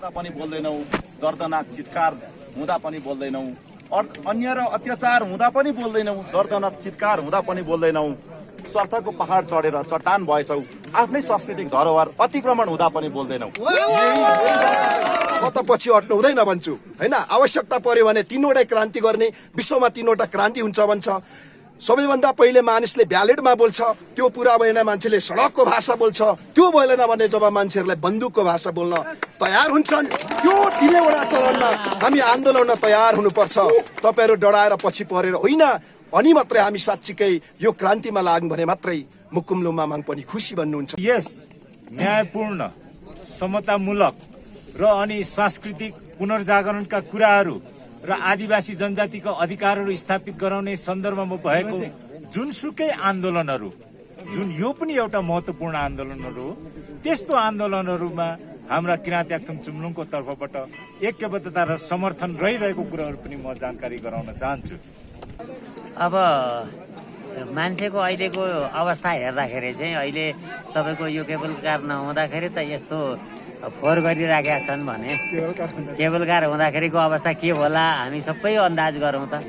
हुँदा पनि बोल्दैनौँ, दर्दनाक चित्कार हुँदा पनि बोल्दैनौँ, अन्य र अत्याचार हुँदा पनि बोल्दैनौँ, दर्दनाक चित्कार हुँदा पनि बोल्दैनौँ, स्वार्थको पहाड चढेर चट्टान भएछौ, आफ्नै सांस्कृतिक धरोहर अतिक्रमण हुँदा पनि बोल्दैनौँ। म त पछि हट्नु हुँदैन भन्छु हैन। आवश्यकता पर्यो भने 3वटै क्रान्ति गर्ने, विश्वमा 3वटा क्रान्ति हुन्छ भन्छ। सबैभन्दा पहिले मानिसले ब्यालेटमा बोल्छ, त्यो पुरा भएन मान्छेले सडकको भाषा बोल्छ, त्यो भएन भने जब मान्छेहरूलाई बन्दुकको भाषा बोल्न तयार हुन्छन्, त्यो 3वटा चरणमा हामी आन्दोलन तयार हुनुपर्छ। तपाईहरु डराएर पछि परेर होइन, अनि मात्रै हामी साच्चीकै यो क्रान्तिमा लाग्यौं भने मात्रै मुकुमलुङ मामाङ पनि खुसी बन्नुहुन्छ। यस न्यायपूर्ण, समतामूलक र अनि सांस्कृतिक पुनर्जागरणका कुराहरू र आदिवासी जनजातिको अधिकारहरू स्थापित गराउने सन्दर्भमा भएको जुनसुकै आन्दोलनहरू, जुन यो पनि एउटा महत्त्वपूर्ण आन्दोलनहरू हो, त्यस्तो आन्दोलनहरूमा हाम्रा किराँत याक्थुङ चुम्लुङको तर्फबाट ऐक्यबद्धता र समर्थन रहिरहेको कुराहरू पनि म जानकारी गराउन चाहन्छु। अब मान्छेको अहिलेको अवस्था हेर्दाखेरि चाहिँ अहिले तपाईँको यो केबल कार नहुँदाखेरि त यस्तो फोहोर गरिराखेका छन् भने केबल कार हुँदाखेरिको अवस्था के होला हामी सबै अन्दाज गरौँ त।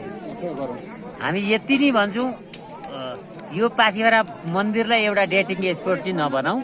हामी यति नै भन्छौँ, यो पाथिभरा मन्दिरलाई एउटा डेटिङ स्पोट चाहिँ नबनाऊ।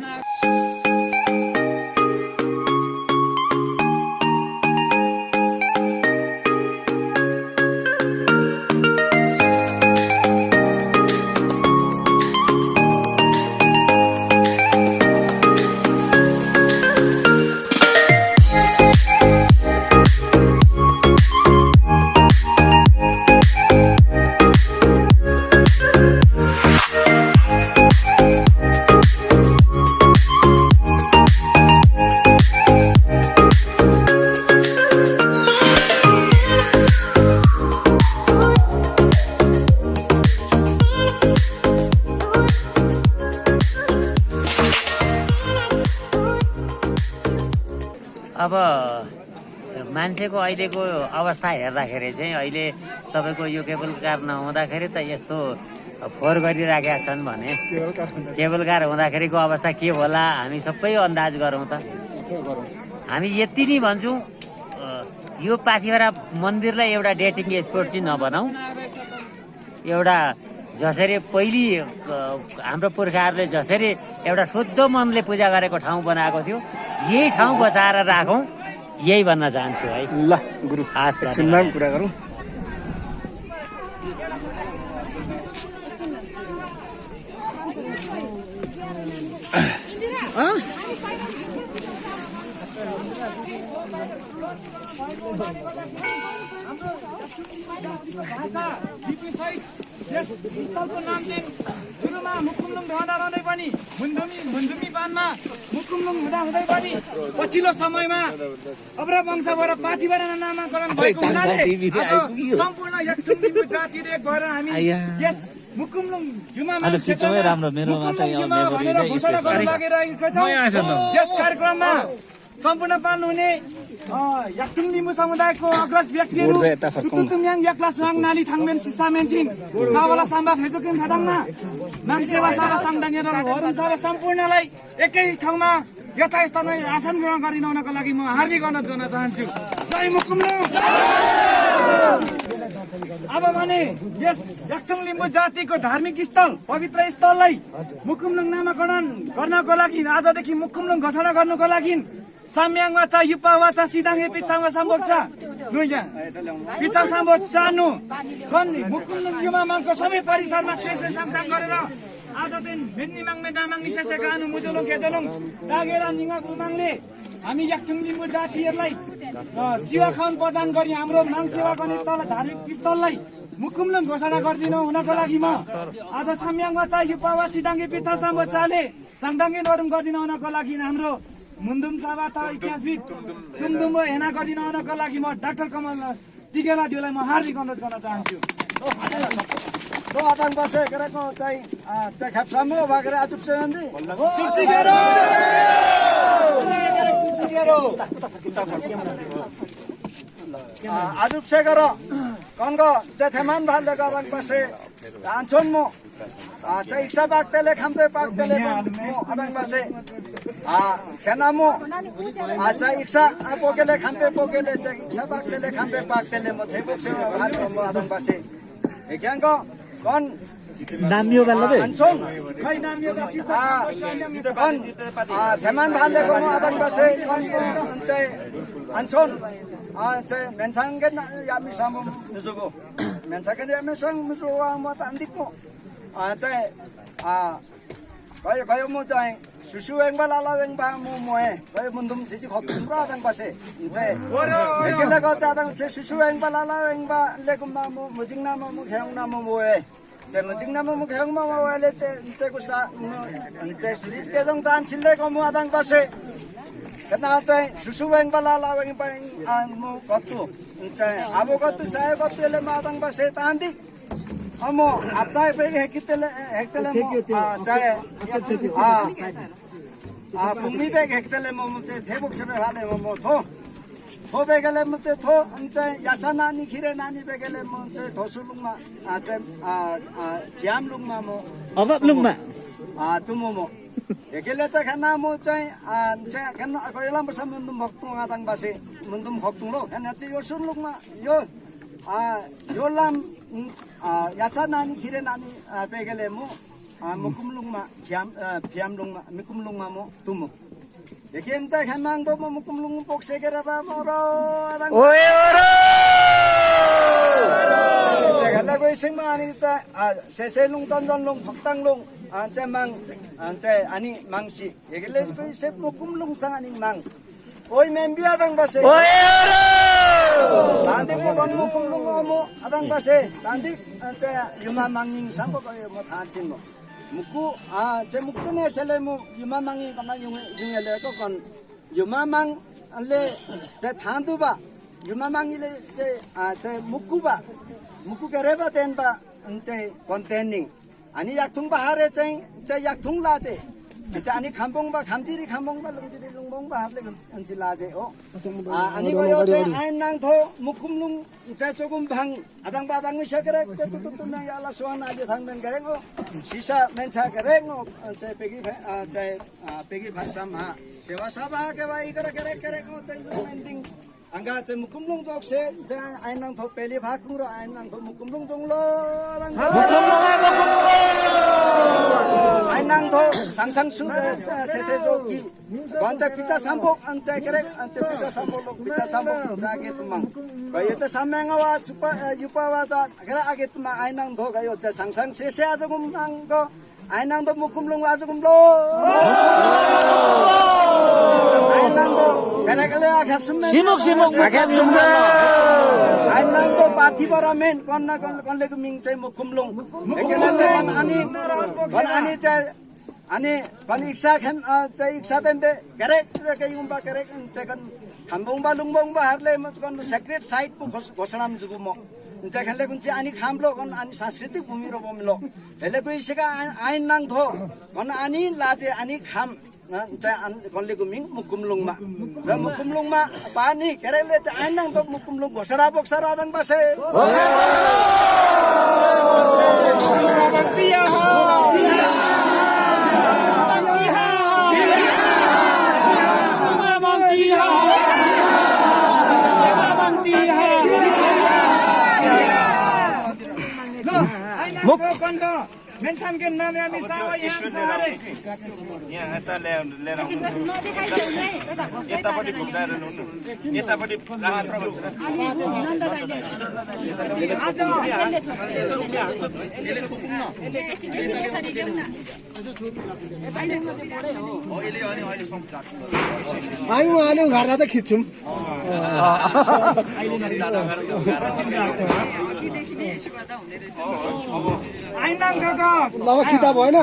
अब मान्छेको अहिलेको अवस्था हेर्दाखेरि चाहिँ अहिले तपाईँको यो केबल कार नहुँदाखेरि त यस्तो फोहोर गरिराखेका छन् भने केबल कार हुँदाखेरिको अवस्था के होला हामी सबै अन्दाज गरौँ त। हामी यति नै भन्छौँ, यो पाथिभरा मन्दिरलाई एउटा डेटिङ स्पोट चाहिँ नबनाऊ। एउटा जसरी पहिले हाम्रो पुर्खाहरूले जसरी एउटा शुद्ध मनले पूजा गरेको ठाउँ बनाएको थियो, यही ठाउँ बचाएर राखौँ, यही भन्न चाहन्छु है। ल गुरु एकछिनमा कुरा गरौँ। यस स्थलको नाम चाहिँ सुरुमा मुकुमलुङ रहँदै पनि मुन्धुमी बानमा मुकुमलुङ हुँदै पनि पछिल्लो समयमा अब्रा वंशबाट पाथिभरा नामाकरण भएको हुनाले सम्पूर्ण याक्थुङ लिम्बू जाति एक भएर हामी यस मुकुमलुङ युमामा भनेर घोषणा गर्न लागिरहेको छौँ। यस कार्यक्रममा सम्पूर्ण पाल्नुहुने याक्थुङ लिम्बू समुदायको अग्रज व्यक्तिहरू तुतुमयाङ याक्लासवाङ नाली थाङमेन सिसामेनचिन सावला साम्बा फेजोकिन थादाङमा माङसेवा सावा साङदाङे र हरुम सावा सम्पूर्णलाई एकै ठाउँमा यथास्थानमा आसन ग्रहण गरिदिनुको लागि म हार्दिक अनुरोध गर्न चाहन्छु। जय मुकुमलुङ। अब भने यस याक्थुङ लिम्बू जातिको धार्मिक स्थल, पवित्र स्थललाई मुकुमलुङ नामाकरण गर्नको लागि, आजदेखि मुकुमलुङ घोषणा गर्नको लागि साम्याङ वाचा युपा वाचा सिदाङे पिचाङ साम्बोचा नुया पिचाङ साम्बो चानु कन मुकुमलुङ युमामाङको सबै परिसरमा शेष संसाङ गरेर आज दिन मेन्नी माङमे दामाङ निसेसेका अनु मुजुलुङ केजलुङ दागेरा निङा गुमाङले हामी याक्थुङ लिम्बू जातिहरुलाई सेवा खान प्रदान गरी हाम्रो माङ सेवा गर्ने स्थल, धार्मिक स्थललाई मुकुमलुङ घोषणा गरिदिनु हुनको लागि म आज साम्याङ वाचा युपा वा सिदाङे पिचाङ साम्बोचाले साङदाङे नरुम गरिदिनु हुनको लागि हाम्रो मुन्दुम सभा त इतिहासविद दुमदुम हेना गरिदिनु हुनको लागि म डाक्टर कमल टिकेलाज्यूलाई म हार्दिक अनुरोध गर्न चाहन्छु। आतंक बसे गरेको चाहिँ खेप्सामो भागेर आचुप सेन्दी चुप्सी गेरो आचुप से गर कनको चथेमान भाले गरन बसे आन्छन् म चाहिँ इक्सा पाक्तेले खाम्ते पाक्तेले आतंक बसे खेनामो चाहिँ इक्सा पोकेले खाम्पे पोकेले चाहिँ इक्सा बाक्लेले खाम्पे पाक्लेले म थेबोक सेवा भात म आदम पासे हेक्याङ्क कन नामियो बेला अन्छौँ खै नामियो कन थेमान भालेको म आदम पासे कन चाहिँ अन्छौँ चाहिँ मेन्साङ्गे यामी सामु मिजुगो मेन्साङ्गे यामी साङ मिजुगो म तान्दिको चाहिँ kayo mo चाहिँ susuweng ba lalaweng ba mo moe kayo mundum sisi khotum ra dang pase nse ekela ko cha dang se susuweng ba lalaweng ba lekum ma mo mujing na mo kheong na mo moe che mujing na mo kheong ma moe le che ku sa che sulis ke jong chan chille ko mo dang pase kana चाहिँ susuweng ba lalaweng ba mo kotu nse abo kotu sae kotu le ma dang pase tandi Amo आप चाहे pay हेक्टेले मो चाहे भूमि pay हेक्टेले मो मुझे थे book से वाले मो थो पे गले मुझे थो चाहे यासा नानी खीरे नानी पे गले मुझे थो सुलुंगा चाहे याम लुंगा मो अगप लुंगा तुम मो हेकेले चाहे खाना मो चाहे खाना कोई लाम बस मुंडुम भक्तों आदंग बसे मुंडुम भक्तों लो खाना चाहे यो सुलुंगा यो लाम यासा नानी खीरे नानी पेगले मो मुकुमलुंगमा फियामलुंगमा मुकुमलुंगमा मो तुमो लेकिन ता खमांग तो मुकुमलुंग पोक्से केरा बा मोरो ओए ओरो जगला कोई सिंमा अनि ता सेसेलुंग तनजनलुंग फक्तांगलुंग चेमांग अनि मांगसी एगले कोई से मुकुमलुंग सांग अनि मांग ओइ मेम्बिया दंग बसे ओए ओरो तांदी को बन मुकुमलुंग मो अदंग बसे तांदी युमा मांगिंग सांग को मो थाचिन मो मुकु चे मुकु ने सेले मो युमा मांगी कना युंगले को कन युमा मांग ले चे थांदु बा युमा मांगी ले चे मुकु केरेबा तेन बा चे कन्टेनिंग अनि याक्थुङ बहारे चाहिँ याक्थुङ लाचे अनि खाम्पोङ बा खामजिरी खाम्पोङ बा लुङजिरी लुङबोङ बा हातले अन्छि लाचे हो अनि गयो चाहिँ आइन नाङ थो मुकुमलुङ चाहिँ चोगुम भाङ आदाङ बादाङ मिसकेरे तुतुम याला सोहन आले थाङबेन गरेको सिसा मेन्छा गरेको चाहिँ पेगी भाषाम सेवा सभा के भाइ गरेको चाहिँ मेन्टिङ angga चे मुकुमलुङ जोक से आइन नाङ थो पेली भाकुङ र आइन नाङ थो मुकुमलुङ जोंलो आइन नाङ थो सांसाङ सु सेसे जोकी भन्छ पिचा साम्पो अन्चे करे अन्चे पिचा साम्पो लोक पिचा साम्पो जागे तुमाङ गयो चाहिँ साम्याङवा सुपा युपावा जा गरा आगे तुमा आइन नाङ थो गयो चाहिँ सांसाङ सेसे आजगुम नाङको आइन नाङ थो मुकुमलुङ आजगुम लो आइन नाङ थो गरागले आखाप सुम्मे सिमुक आखाप सुम्मे आइन नाङ थो पाथी बरा मेन कन्लेको मिङ चाहिँ मुकुमलुङ एकेला चाहिँ अनि चाहिँ अनि कन इक्सा खेम चाहिँ इक्सा तेम्बे गरेक के युम्बा गरेक चाहिँ कन खाम्बोङबा लुङबोङबा हरले कन सेक्रेट साइट को घोषणा जुगु म चाहिँ खेले कुन चाहिँ अनि खाम्लो कन अनि सांस्कृतिक भूमि र बमिलो हेले कोइ सेका आइन नाङ थो कन अनि लाजे अनि खाम चाहिँ कनलेको मिङ मुकुमलुङमा र मुकुमलुङमा पानी केरेले चाहिँ आइन नाङ थो मुकुमलुङ घोषणा बोक्सा रादङ बसे मुकुमलुङ मेन्छाम के नाम हामी सावा यहाँ सारे यहाँ यता लिएर यतापट्टि घुम्दाएर यतापट्टि उहाँले घरमा त खिच्छौँ लगा खिता भएन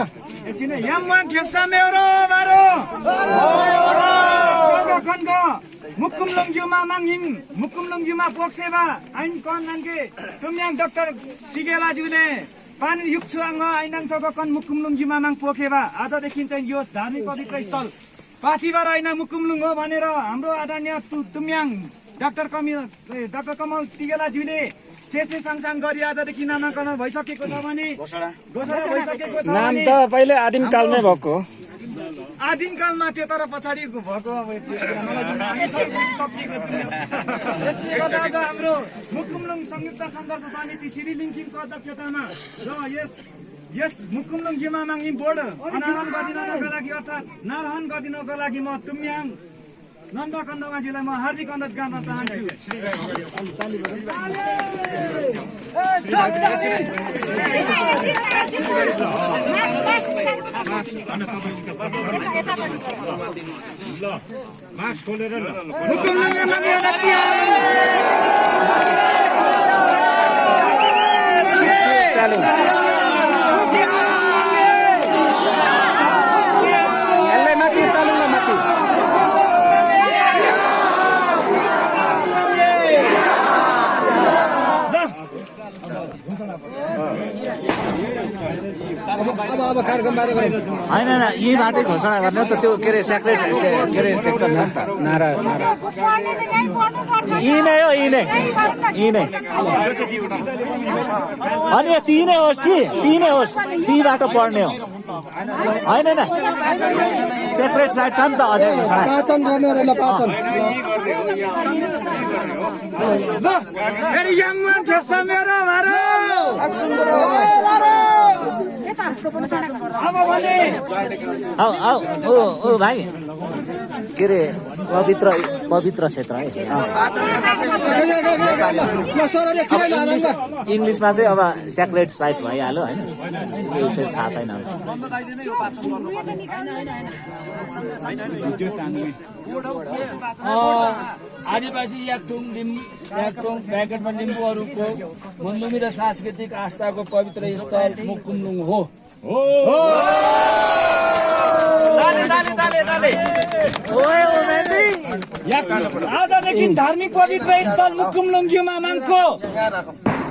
मुकुमलुङ जुमा माङिम मुकुमलुङ जुमा पोक्सेबा आइन कन नानके तुमयाङ डाक्टर तिगेलाजुले पानी युक्छुआङ आइनाङ थको कन मुकुमलुङ जुमा माङ पोखेबा आजदेखि चाहिँ यो धार्मिक पवित्र स्थल पाथिबार आइन मुकुमलुङ हो भनेर हाम्रो आदरणीय तुमयाङ डाक्टर कमल तिगेलाजुले शेषे सांगसाङ गरी आजदेखि नामाकरण भइसकेको छ भने घोषणा भइसकेको छ नाम त पहिले आदिम कालमै भएको आदिमकालमा थियो तर पछाडि भएको अब सकिएको थियो। यसले गर्दा आज हाम्रो मुकुमलुङ संयुक्त सङ्घर्ष समिति श्री लिङ्किमको अध्यक्षतामा र यस मुकुमलुङ युमामाङ बोर्ड अनावरण गरिदिनको लागि अर्थात् नारहन गरिदिनको लागि म तुम्याङ नन्द कन्दमाजीलाई म हार्दिक अनुरोध गर्न चाहन्छु। मास्क खोलेर ल अब कार्यक्रम बारे होइन यहीँबाटै घोषणा गर्ने त त्यो के अरे सेक्रेट के अरे सेक्टर छ नि त नारा यही नै हो यही नै अनि ती नै होस् कि ती नै होस् तीबाट पढ्ने हो होइन न सेक्रेट साइड छ नि त अझै घोषणा पाचन गर्ने रहेन पाचन फेरि यङमा खेप्छ मेरो भारो अब भने ओ भाइ के अरे पवित्र क्षेत्र है इङ्ग्लिसमा चाहिँ अब सेक्रेट साइट भइहाल्यो होइन त्यो चाहिँ थाहा छैन आदिवासी याकथुङ ब्याकेटमा लिम्बूहरूको मुन्दुमी र सांस्कृतिक आस्थाको पवित्र स्थल मुकुमलुङ हो। आजदेखि धार्मिक पवित्र स्थल मुकुमलुङ युमामाङको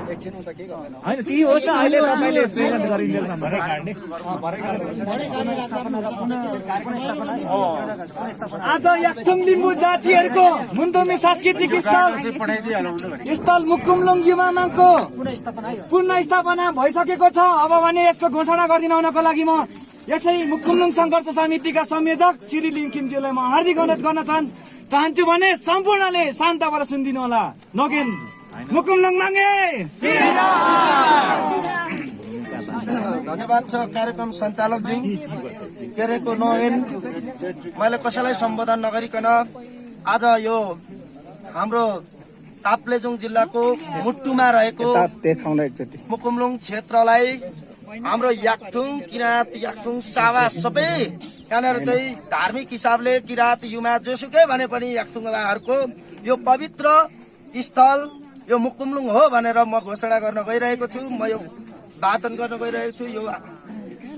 होइन ती होस् न अहिले तपाईँले स्वीकार गरिदिनु आज याकथुङ लिम्बू जातिहरूको मुन्दुमी सांस्कृतिक स्थल मुकुमलुङ युमामाङको पुनः स्थापना भइसकेको छ। अब भने यसको घोषणा गरिदिनको लागि म यसै मुकुमलुङ सङ्घर्ष समितिका संयोजक श्री लिङ्किमज्यूलाई म हार्दिक अनुरोध गर्न चाहन्छु भने सम्पूर्णले शान्त भएर सुनिदिनु होला। नगेन मुकुमलुङ मागे धन्यवाद छ कार्यक्रम सञ्चालकज्यू केरेको नगेन। मैले कसैलाई सम्बोधन नगरिकन आज यो हाम्रो ताप्लेजुङ जिल्लाको मुटुमा रहेको मुकुमलुङ क्षेत्रलाई हाम्रो याकथुङ किराँत याकथुङ सावा सबै यहाँनिर चाहिँ धार्मिक हिसाबले किराँत युमा जोसुकै भने पनि याकथुङहरूको यो पवित्र स्थल यो मुकुमलुङ हो भनेर म घोषणा गर्न गइरहेको छु। म यो वाचन गर्न गइरहेको छु। यो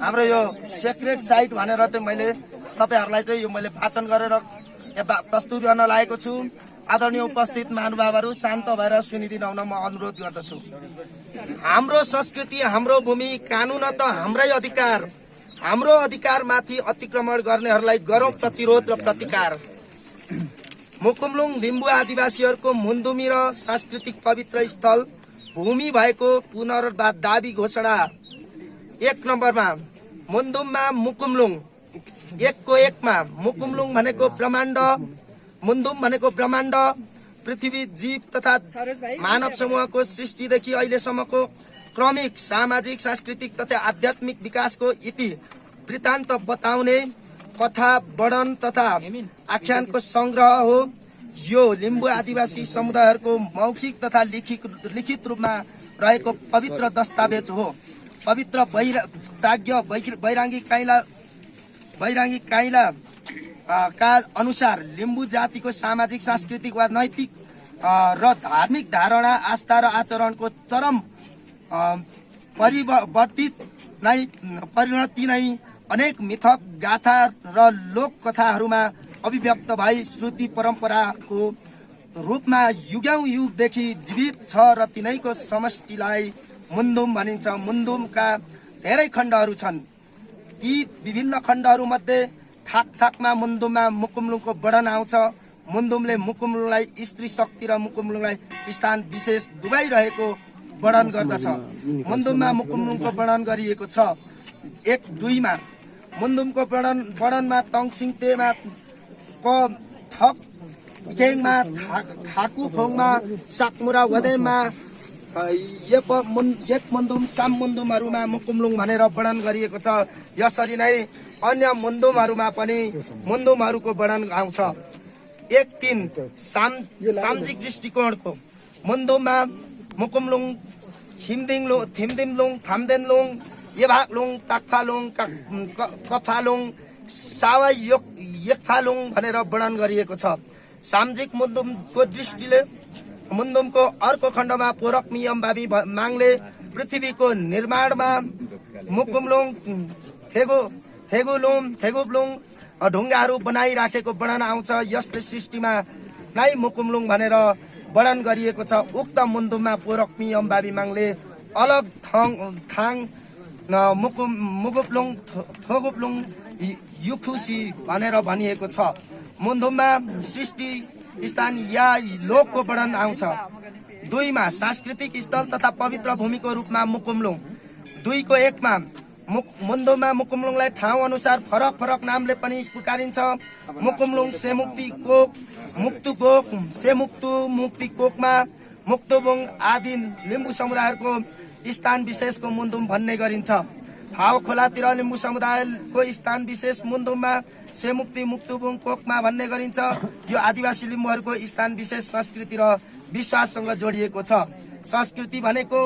हाम्रो यो सेक्रेट साइट भनेर चाहिँ मैले तपाईँहरूलाई चाहिँ यो मैले वाचन गरेर प्रस्तुत गर्न लागेको छु। आदरणीय उपस्थित महानुभावहरू शान्त भएर सुनिदिन हुन म अनुरोध गर्दछु। हाम्रो संस्कृति हाम्रो भूमि कानुन त हाम्रै अधिकार, हाम्रो अधिकारमाथि अतिक्रमण गर्नेहरूलाई गरौँ प्रतिरोध र प्रतिकार। मुकुमलुङ लिम्बू आदिवासीहरूको मुन्दुमी र सांस्कृतिक पवित्र स्थल भूमि भएको पुनर्वाद दाबी घोषणा। 1 नम्बरमा मुन्दुममा मुकुमलुङ 1 मा मुकुमलुङ भनेको ब्रह्माण्ड, मुन्दुम भनेको ब्रह्माण्ड, पृथ्वी, जीव तथा मानव समूहको सृष्टिदेखि अहिलेसम्मको क्रमिक सामाजिक सांस्कृतिक तथा आध्यात्मिक विकासको इति वृत्तान्त बताउने कथा वर्णन तथा आख्यानको संग्रह हो। यो लिम्बू आदिवासी समुदायहरूको मौखिक तथा लिखित रूपमा रहेको पवित्र दस्तावेज हो। पवित्र प्राज्ञ बैरागी काइला का अनुसार लिम्बू जातिको सामाजिक सांस्कृतिक वा नैतिक र धार्मिक धारणा आस्था र आचरणको चरम परिणति नै अनेक मिथक गाथा र लोक कथाहरूमा अभिव्यक्त भई श्रुति परम्पराको रूपमा युगौं युगदेखि जीवित छ र तिनैको समष्टिलाई मुन्दुम भनिन्छ। मुन्दुमका धेरै खण्डहरू छन्। ती विभिन्न खण्डहरू मध्ये थाकमा मुन्दुममा मुकुमलुङको वर्णन आउँछ। मुन्दुमले मुकुमलुङलाई स्त्री शक्ति र मुकुमलुङलाई स्थान विशेष दुवै रहेको वर्णन गर्दछ। मुन्दुममा मुकुमलुङको वर्णन गरिएको छ। 1-2 मा मुन्दुमको वर्णनमा तङसिङ तेमा को थक गेङमा खाकु फोङमा साकमुरा वदेमा येप मुन्दुम साम मुन्दुमहरूमा मुकुमलुङ भनेर वर्णन गरिएको छ। यसरी नै अन्य मुन्दुमहरूमा पनि मुन्दुमहरूको वर्णन आउँछ। 1-3 सामाजिक दृष्टिकोणको मुन्दुममा मुकुमलुङ थिमदिमलुङ थामदेनलुङ येभाकलुङ ताक्फालुङ कफालुङ सावा येक्फालुङ भनेर वर्णन गरिएको छ। सामाजिक मुन्दुमको दृष्टिले मुन्दुमको अर्को खण्डमा पोरकमियम बाबी माङले पृथ्वीको निर्माणमा मुकुमलुङ थेगुप्लुङ ढुङ्गाहरू बनाइराखेको वर्णन आउँछ। यस्तै सृष्टिमा नै मुकुमलुङ भनेर वर्णन गरिएको छ। उक्त मुन्दुममा पोरकमियम बाबी माङले अलग थाङ मुगुप्लुङ थोगुप्लुङ युखुसी भनेर भनिएको छ। मुन्दुममा सृष्टि स्थान या लोकको वर्णन आउँछ। 2 मा सांस्कृतिक स्थल तथा पवित्र भूमिको रूपमा मुकुमलुङ। 2 को 1 मा मुन्दुममा मुकुमलुङलाई ठाउँ अनुसार फरक फरक नामले पनि पुकारिन्छ। मुकुमलुङ सेमुक्ति कोक मुक्तुकोक सेमुक्तु मुक्ति कोकमा मुक्तुबुङ आदि लिम्बू समुदायहरूको स्थान विशेषको मुन्दुम भन्ने गरिन्छ। फाओ खोलातिर लिम्बू समुदायको स्थान विशेष मुन्दुममा सेमुक्ति मुक्तुबुङ कोकमा भन्ने गरिन्छ। यो आदिवासी लिम्बूहरूको स्थान विशेष संस्कृति र विश्वाससँग जोडिएको छ। संस्कृति भनेको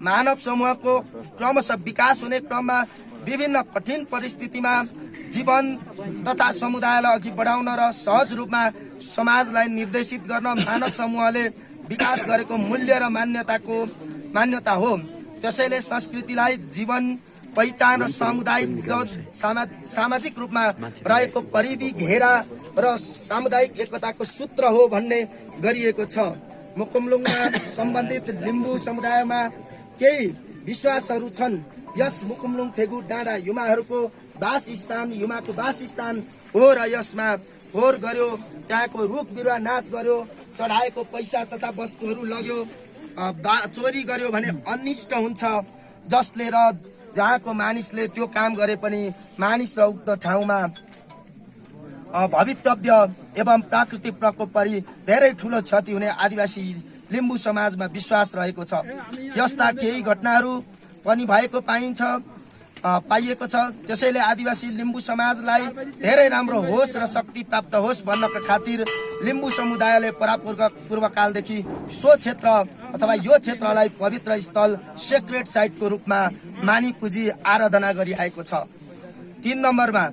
मानव समूहको क्रमशः विकास हुने क्रममा विभिन्न कठिन परिस्थितिमा जीवन तथा समुदायलाई अघि बढाउन र सहज रूपमा समाजलाई निर्देशित गर्न मानव समूहले विकास गरेको मूल्य र मान्यता हो। त्यसैले संस्कृतिलाई जीवन पहिचान र सामाजिक रूपमा रहेको परिधि घेरा र सामुदायिक एकताको सूत्र हो भन्ने गरिएको छ। मुकुमलुङमा सम्बन्धित लिम्बू समुदायमा केही विश्वासहरू छन्। यस मुकुमलुङ थेगु डाँडा युमाहरूको युमाको वासस्थान हो र यसमा फोहोर गर्यो, त्यहाँको रुख बिरुवा नाश गर्यो, चढाएको पैसा तथा वस्तुहरू लग्यो, चोरी गर्यो भने अनिष्ट हुन्छ। जसले र जहाँको मानिसले त्यो काम गरे पनि मानिस र उक्त ठाउँमा भवितव्य एवं प्राकृतिक प्रकोप परि धेरै ठूलो क्षति हुने आदिवासी लिम्बू समाजमा विश्वास रहेको छ। यस्ता केही घटनाहरू पनि पाइएको छ। त्यसैले आदिवासी लिम्बू समाजलाई धेरै राम्रो होस् र शक्ति प्राप्त होस् भन्नका खातिर लिम्बू समुदायले पूर्वकालदेखि सो क्षेत्र अथवा यो क्षेत्रलाई पवित्र स्थल सेक्रेट साइटको रूपमा मानी पुजी आराधना गरिआएको छ। 3 नम्बरमा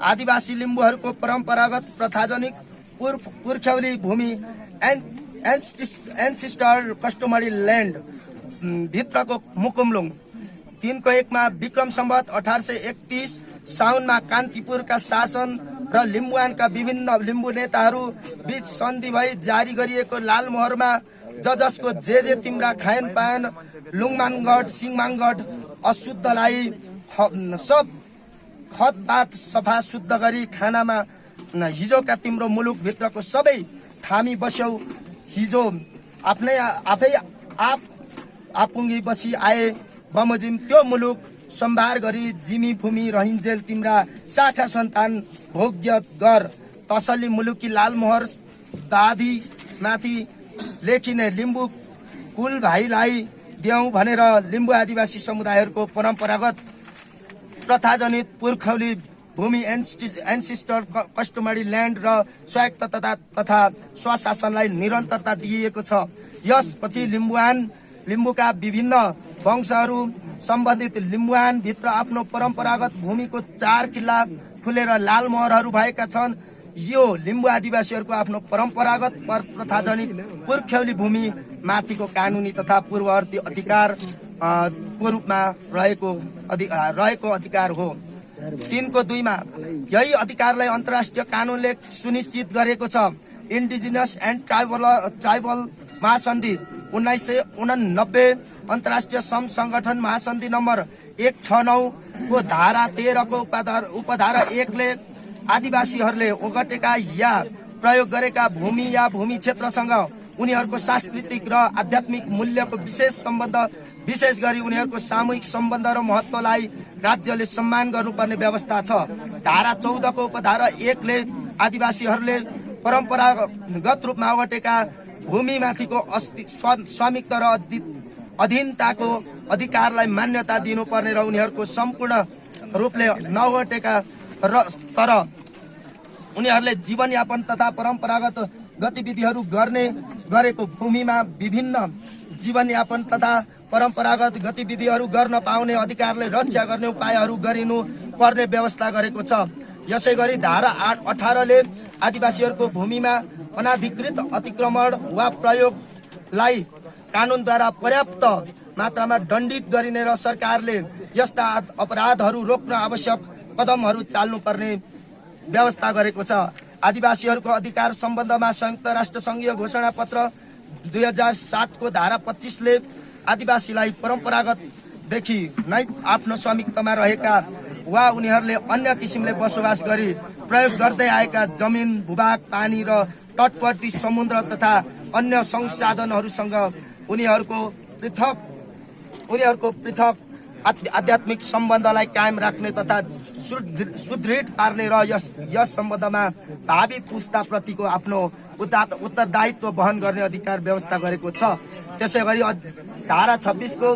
आदिवासी लिम्बूहरूको परम्परागत प्रथाजनिक पुर्ख्यौली भूमि एन्सिस्टर कस्टमरी ल्यान्ड भित्रको मुकुमलुङ। 3 को 1 मा विक्रम सम्वत 1831 साउनमा कान्तिपुरका शासन र लिम्बुवानका विभिन्न लिम्बू नेताहरू बीच सन्धि भई जारी गरिएको लालमोहरमा जसको जे तिम्रा खायन पायन लुङमानगढ सिङमानगढ अशुद्धलाई सब खतपात सफा शुद्ध गरी खानामा हिजोका तिम्रो मुलुक भित्रको सबै थामी बस्यौ। हिजो आफै आपुङ्गी बसी आए बमोजिम त्यो मुलुक सम्भार गरी जिमी भूमि रहिन्जेल तिम्रा शाखा सन्तान भोग्य गर। तसल्ली मुलुकी लालमोहर दादी माथि लेखिने लिम्बू कुल भाइलाई देऊ भनेर लिम्बू आदिवासी समुदायहरूको परम्परागत प्रथाजनित पुर्खौली भूमि एन्सिस्टर कस्टमरी ल्यान्ड र स्वायत्त तथा स्वशासनलाई निरन्तरता दिइएको छ। यसपछि लिम्बूका विभिन्न वंशहरू सम्बन्धित लिम्बुवान भित्र आफ्नो परम्परागत भूमिको 4 किल्ला खुलेर लालमोहरहरू भएका छन्। यो लिम्बू आदिवासीहरूको आफ्नो परम्परागत प्रथाजनिक पुर्ख्यौली भूमि माथिको कानुनी तथा पूर्ववर्ती अधिकार को रूपमा रहेको अधिकार हो। 3 को 2 मा यही अधिकारलाई अन्तर्राष्ट्रिय कानूनले सुनिश्चित गरेको छ। इन्डिजिनस एन्ड ट्राइबल महासन्धि 1989 अन्तर्राष्ट्रिय संगठन महासन्धि नम्बर 169 को धारा 13 को उपधारा 1 ले आदिवासीहरूले ओगटेका या प्रयोग गरेका भूमि या भूमि क्षेत्रसँग उनीहरूको सांस्कृतिक र आध्यात्मिक मूल्यको विशेष सम्बन्ध विशेष गरी उनीहरूको सामूहिक सम्बन्ध र महत्त्वलाई राज्यले सम्मान गर्नुपर्ने व्यवस्था छ। धारा 14 को उपधारा 1 ले आदिवासीहरूले परम्परागत रूपमा ओगटेका भूमिमाथिको स्वामित्व र अधीनताको अधिकारलाई मान्यता दिनुपर्ने र उनीहरूको सम्पूर्ण रूपले नओगटेका तर उनीहरूले जीवनयापन तथा परम्परागत गतिविधिहरू गरेको भूमिमा विभिन्न जीवनयापन तथा परम्परागत गतिविधिहरू गर्न पाउने अधिकारले रक्षा गर्ने उपायहरू गरिनु पर्ने व्यवस्था गरेको छ। यसै गरी धारा 18 ले आदिवासीहरूको भूमिमा अनाधिकृत अतिक्रमण वा प्रयोगलाई कानुनद्वारा पर्याप्त मात्रामा दण्डित गरिने र सरकारले यस्ता अपराधहरू रोक्न आवश्यक कदमहरू चाल्नुपर्ने व्यवस्था गरेको छ। आदिवासीहरूको अधिकार सम्बन्धमा संयुक्त राष्ट्र संघीय घोषणा पत्र 2007 को धारा 25 ले आदिवासीलाई परम्परागतदेखि नै आफ्नो स्वामित्वमा रहेका वा उनीहरूले अन्य किसिमले बसोबास गरी प्रयोग गर्दै आएका जमिन, भूभाग, पानी र तटवर्ती समुद्र तथा अन्य संसाधनहरूसँग उनीहरूको पृथक आध्यात्मिक सम्बन्धलाई कायम राख्ने तथा सुदृढ पार्ने र यस सम्बन्धमा भावी पुस्ताप्रतिको आफ्नो उत्तरदायित्व वहन गर्ने अधिकार व्यवस्था गरेको छ। त्यसै गरी धारा 26 को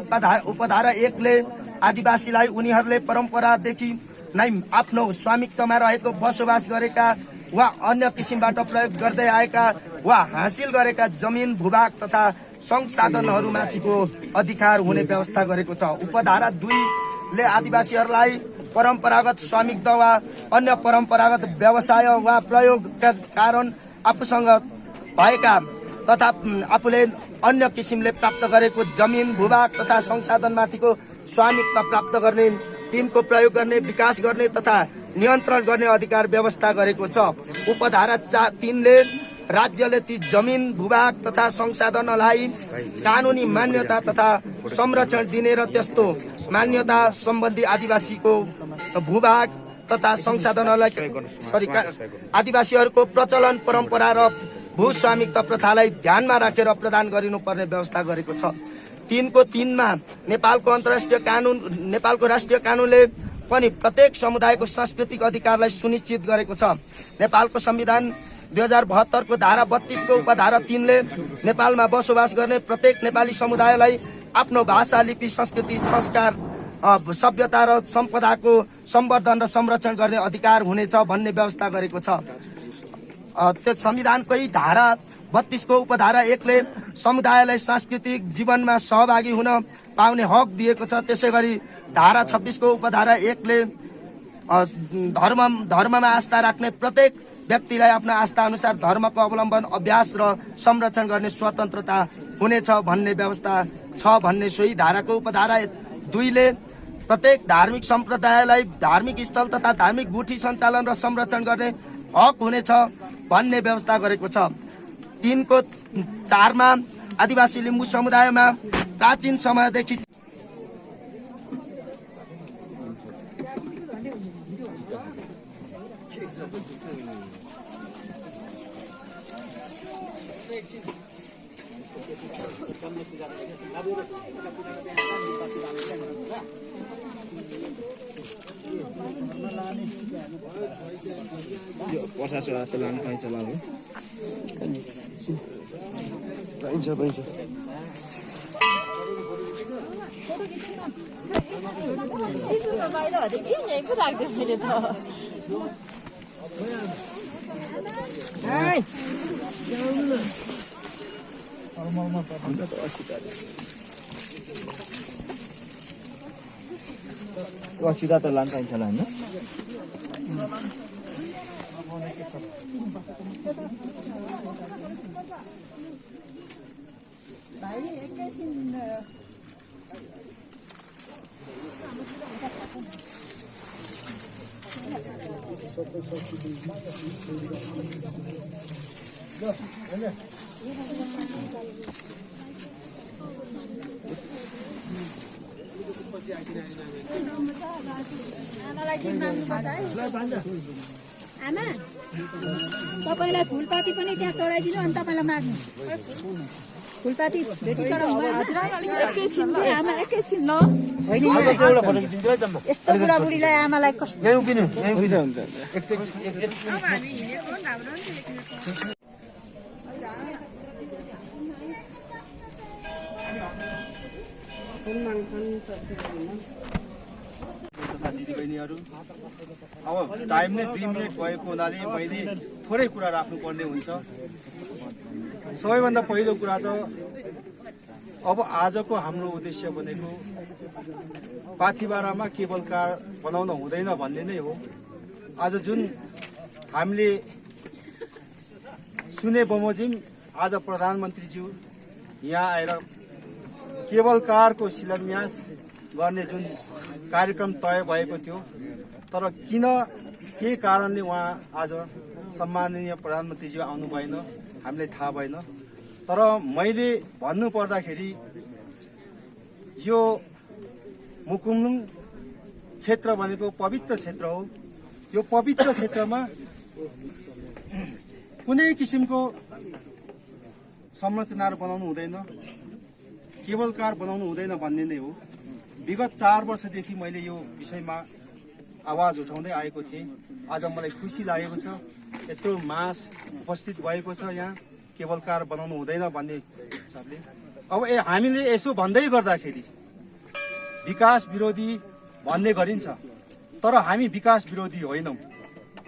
उपधारा 1 ले आदिवासीलाई उनीहरूले परम्परादेखि नै आफ्नो स्वामित्वमा रहेको बसोबास गरेका वा अन्य किसिमबाट प्रयोग गर्दै आएका वा हासिल गरेका जमिन, भूभाग तथा संसाधनहरूमाथिको अधिकार हुने व्यवस्था गरेको छ। उपधारा 2 ले आदिवासीहरूलाई परम्परागत स्वामित्व वा अन्य परम्परागत व्यवसाय वा प्रयोगका कारण आफूसँग भएका तथा आफूले अन्य किसिमले प्राप्त गरेको जमिन, भूभाग तथा संसाधनमाथिको स्वामित्व प्राप्त गर्ने, तिनको प्रयोग गर्ने, विकास गर्ने तथा नियन्त्रण गर्ने अधिकार व्यवस्था गरेको छ। उपधारा 3 ले राज्यले ती जमिन, भूभाग तथा संसाधनलाई कानुनी मान्यता तथा संरक्षण दिने र त्यस्तो मान्यता सम्बन्धी आदिवासीको भूभाग तथा संसाधनलाई आदिवासीहरूको प्रचलन परम्परा र भूस्वामित्व प्रथालाई ध्यानमा राखेर प्रदान गरिनुपर्ने व्यवस्था गरेको छ। 3 को 3 मा नेपालको राष्ट्रिय कानूनले पनि प्रत्येक समुदायको सांस्कृतिक अधिकारलाई सुनिश्चित गरेको छ। नेपालको संविधान 2072 को धारा 32 को उपधारा 3 ले नेपालमा बसोबास गर्ने प्रत्येक नेपाली समुदायलाई आफ्नो भाषा, लिपि, संस्कृति, संस्कार, सभ्यता र सम्पदाको सम्वर्धन र संरक्षण गर्ने अधिकार हुनेछ भन्ने व्यवस्था गरेको छ। त्यो संविधानकै धारा 32 को उपधारा 1 ले समुदायलाई सांस्कृतिक जीवनमा सहभागी हुन पाउने हक दिएको छ। त्यसै गरी धारा 26 को उपधारा 1 ले धर्ममा आस्था राख्ने प्रत्येक व्यक्तिलाई आफ्नो आस्था अनुसार धर्मको अवलम्बन, अभ्यास र संरक्षण गर्ने स्वतन्त्रता हुनेछ भन्ने व्यवस्था छ भन्ने सोही धाराको उपधारा 2 ले प्रत्येक धार्मिक सम्प्रदायलाई धार्मिक स्थल तथा धार्मिक गुठी सञ्चालन र संरक्षण गर्ने हक हुनेछ भन्ने व्यवस्था गरेको छ। 3 को 4 मा आदिवासी लिम्बू समुदायमा प्राचीन समयदेखि सीधा त लान पाइन्छ होला हैन? आमा तपाईलाई फुलपाती पनि त्यहाँ चढाइदिनु अनि तपाईलाई माग्नु फुलपाती भेटीकन हजुर एकैछिन कि आमा एकैछिन ल यस्तो बुढाबुढीलाई आमालाई कस्तो दिदीबहिनीहरू अब टाइम नै 2 मिनट भएको हुनाले मैले थोरै कुरा राख्नुपर्ने हुन्छ। सबैभन्दा पहिलो कुरा त अब आजको हाम्रो उद्देश्य भनेको पाथिबारामा केबल कार बनाउन हुँदैन भन्ने नै हो। आज जुन हामीले सुने बमोजिम आज प्रधानमन्त्रीज्यू यहाँ आएर केबल कारको शिलान्यास गर्ने जुन कार्यक्रम तय भएको थियो, तर किन के कारणले उहाँ आज सम्माननीय प्रधानमन्त्रीज्यू आउनु भएन हामीलाई थाहा भएन। तर मैले भन्नु पर्दाखेरि यो मुकुमलुङ क्षेत्र भनेको पवित्र क्षेत्र हो। यो पवित्र क्षेत्रमा कुनै किसिमको संरचनाहरू बनाउनु हुँदैन, केबल कार बनाउनु हुँदैन भन्ने नै हो। विगत 4 वर्षदेखि मैले यो विषयमा आवाज उठाउँदै आएको थिएँ। आज मलाई खुसी लागेको छ यत्रो मास उपस्थित भएको छ यहाँ केबल कार बनाउनु हुँदैन भन्ने हिसाबले। अब हामीले यसो भन्दै गर्दाखेरि विकास विरोधी भन्ने गरिन्छ, तर हामी विकास विरोधी होइनौँ।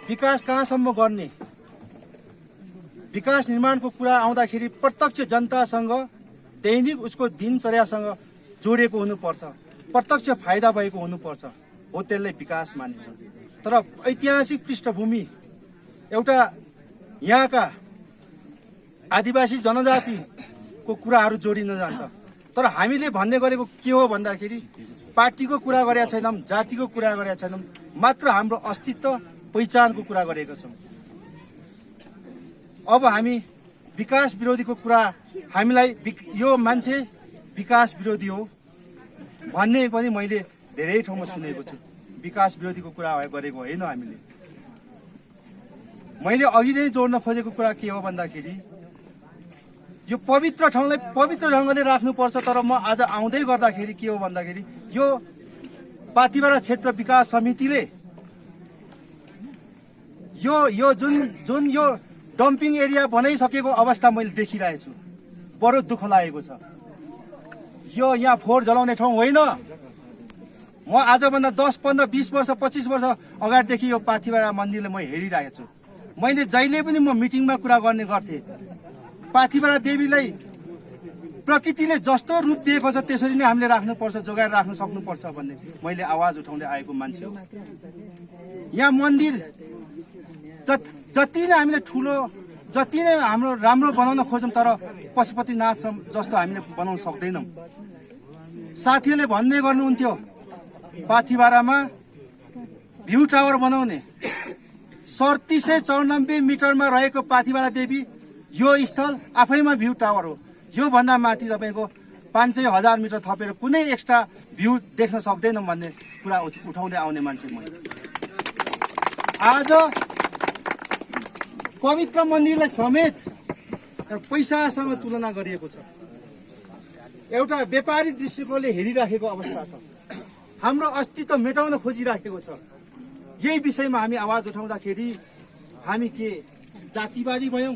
विकास कहाँसम्म गर्ने? विकास निर्माणको कुरा आउँदाखेरि प्रत्यक्ष जनतासँग दैनिक उसको दिनचर्यासँग जोडिएको हुनुपर्छ, प्रत्यक्ष फाइदा भएको हुनुपर्छ, हो त्यसलाई विकास मानिन्छ। तर ऐतिहासिक पृष्ठभूमि एउटा यहाँका आदिवासी जनजातिको कुराहरू जोडिन जान्छ। तर हामीले भन्ने गरेको के हो भन्दाखेरि पार्टीको कुरा गरेका छैनौँ, जातिको कुरा गरेका छैनौँ, मात्र हाम्रो अस्तित्व पहिचानको कुरा गरेका छौँ। अब हामी विकास विरोधीको कुरा हामीलाई यो मान्छे विकास विरोधी हो भन्ने पनि मैले धेरै ठाउँमा सुनेको छु। विकास विरोधीको कुरा गरेको होइन हामीले। मैले अघि नै जोड्न खोजेको कुरा के हो भन्दाखेरि यो पवित्र ठाउँलाई पवित्र ढङ्गले राख्नुपर्छ। तर म आज आउँदै गर्दाखेरि के हो भन्दाखेरि यो पाथिबारा क्षेत्र विकास समितिले यो जुन यो डम्पिङ एरिया बनाइसकेको अवस्था मैले देखिरहेको छु, बडो दुःख लागेको छ। यो यहाँ फोहोर जलाउने ठाउँ होइन। म आजभन्दा 10, 15, 20 वर्ष 25 वर्ष अगाडिदेखि यो पाथिबारा मन्दिरले म हेरिरहेको छु। मैले जहिले पनि म मिटिङमा कुरा गर्ने गर्थेँ, पाथिबारा देवीलाई प्रकृतिले जस्तो रूप दिएको छ त्यसरी नै हामीले राख्नुपर्छ, जोगाएर राख्न सक्नुपर्छ भन्ने मैले आवाज उठाउँदै आएको मान्छे हो। यहाँ मन्दिर जति नै हामीले ठुलो, जति नै हाम्रो राम्रो बनाउन खोजौँ, तर पशुपतिनाथ जस्तो हामीले बनाउन सक्दैनौँ। साथीहरूले भन्ने गर्नुहुन्थ्यो पाथिबारामा भ्यू टावर बनाउने। 3794 मिटरमा रहेको पाथिबारा देवी यो स्थल आफैमा भ्यू टावर हो। यो भन्दा माथि तपाईँको 500,000 मिटर थपेर कुनै एक्स्ट्रा भ्यू देख्न सक्दैनौँ भन्ने कुरा उठाउँदै आउने मान्छे म। आज पवित्र मन्दिरलाई समेत पैसासँग तुलना गरिएको छ। एउटा व्यापारिक दृष्टिकोणले हेरिराखेको अवस्था छ। हाम्रो अस्तित्व मेटाउन खोजिराखेको छ। यही विषयमा हामी आवाज उठाउँदाखेरि हामी के जातिवादी भयौँ?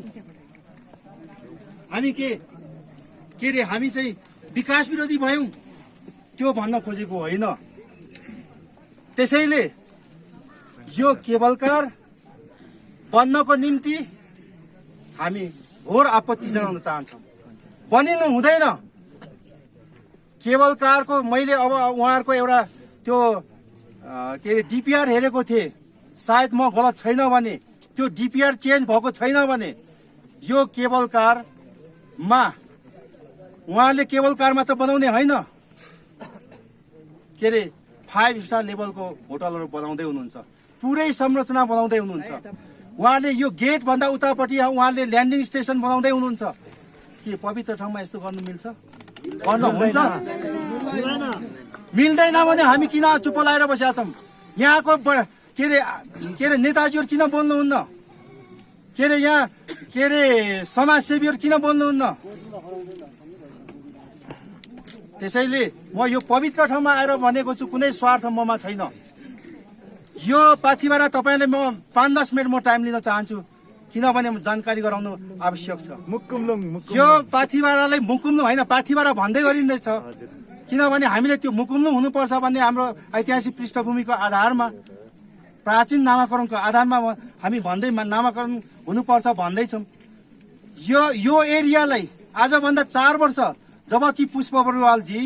हामी के अरे हामी चाहिँ विकास विरोधी भयौँ? त्यो भन्न खोजेको होइन। त्यसैले यो केबल कार बन्नको निम्ति हामी घोर आपत्ति जनाउन चाहन्छौँ। बनिनु हुँदैन। केबल कारको मैले अब उहाँहरूको एउटा त्यो के अरे डिपिआर हेरेको थिएँ, सायद म गलत छैन भने, त्यो डिपिआर चेन्ज भएको छैन भने यो केबल कारमा उहाँले केबल कार मात्र बनाउने होइन, के अरे 5 स्टार लेभलको होटलहरू बनाउँदै हुनुहुन्छ, पुरै संरचना बनाउँदै हुनुहुन्छ। उहाँले यो गेट भन्दा उतापट्टि उहाँले ल्यान्डिङ स्टेसन बनाउँदै हुनुहुन्छ। के पवित्र ठाउँमा यस्तो गर्नु मिल्छ? गर्न हुन्छ? मिल्दैन भने हामी किन चुप्प लागेर बसेका छौँ? यहाँको के अरे नेताजीहरू किन बोल्नुहुन्न? के अरे यहाँ के अरे समाजसेवीहरू किन बोल्नुहुन्न? त्यसैले म यो पवित्र ठाउँमा आएर भनेको छु, कुनै स्वार्थ ममा छैन। यो पाथिभरा तपाईँले म 5-10 मिनट म टाइम लिन चाहन्छु, किनभने जानकारी गराउनु आवश्यक छ। यो पाथिभरालाई मुकुमलुङ होइन, पाथिभरा भन्दै गरिँदैछ, किनभने हामीले त्यो मुकुमलुङ हुनुपर्छ भन्ने हाम्रो ऐतिहासिक पृष्ठभूमिको आधारमा, प्राचीन नामाकरणको आधारमा हामी भन्दै नामाकरण हुनुपर्छ भन्दैछौँ। यो एरियालाई आजभन्दा 4 वर्ष जबकि पुष्प बरुवालजी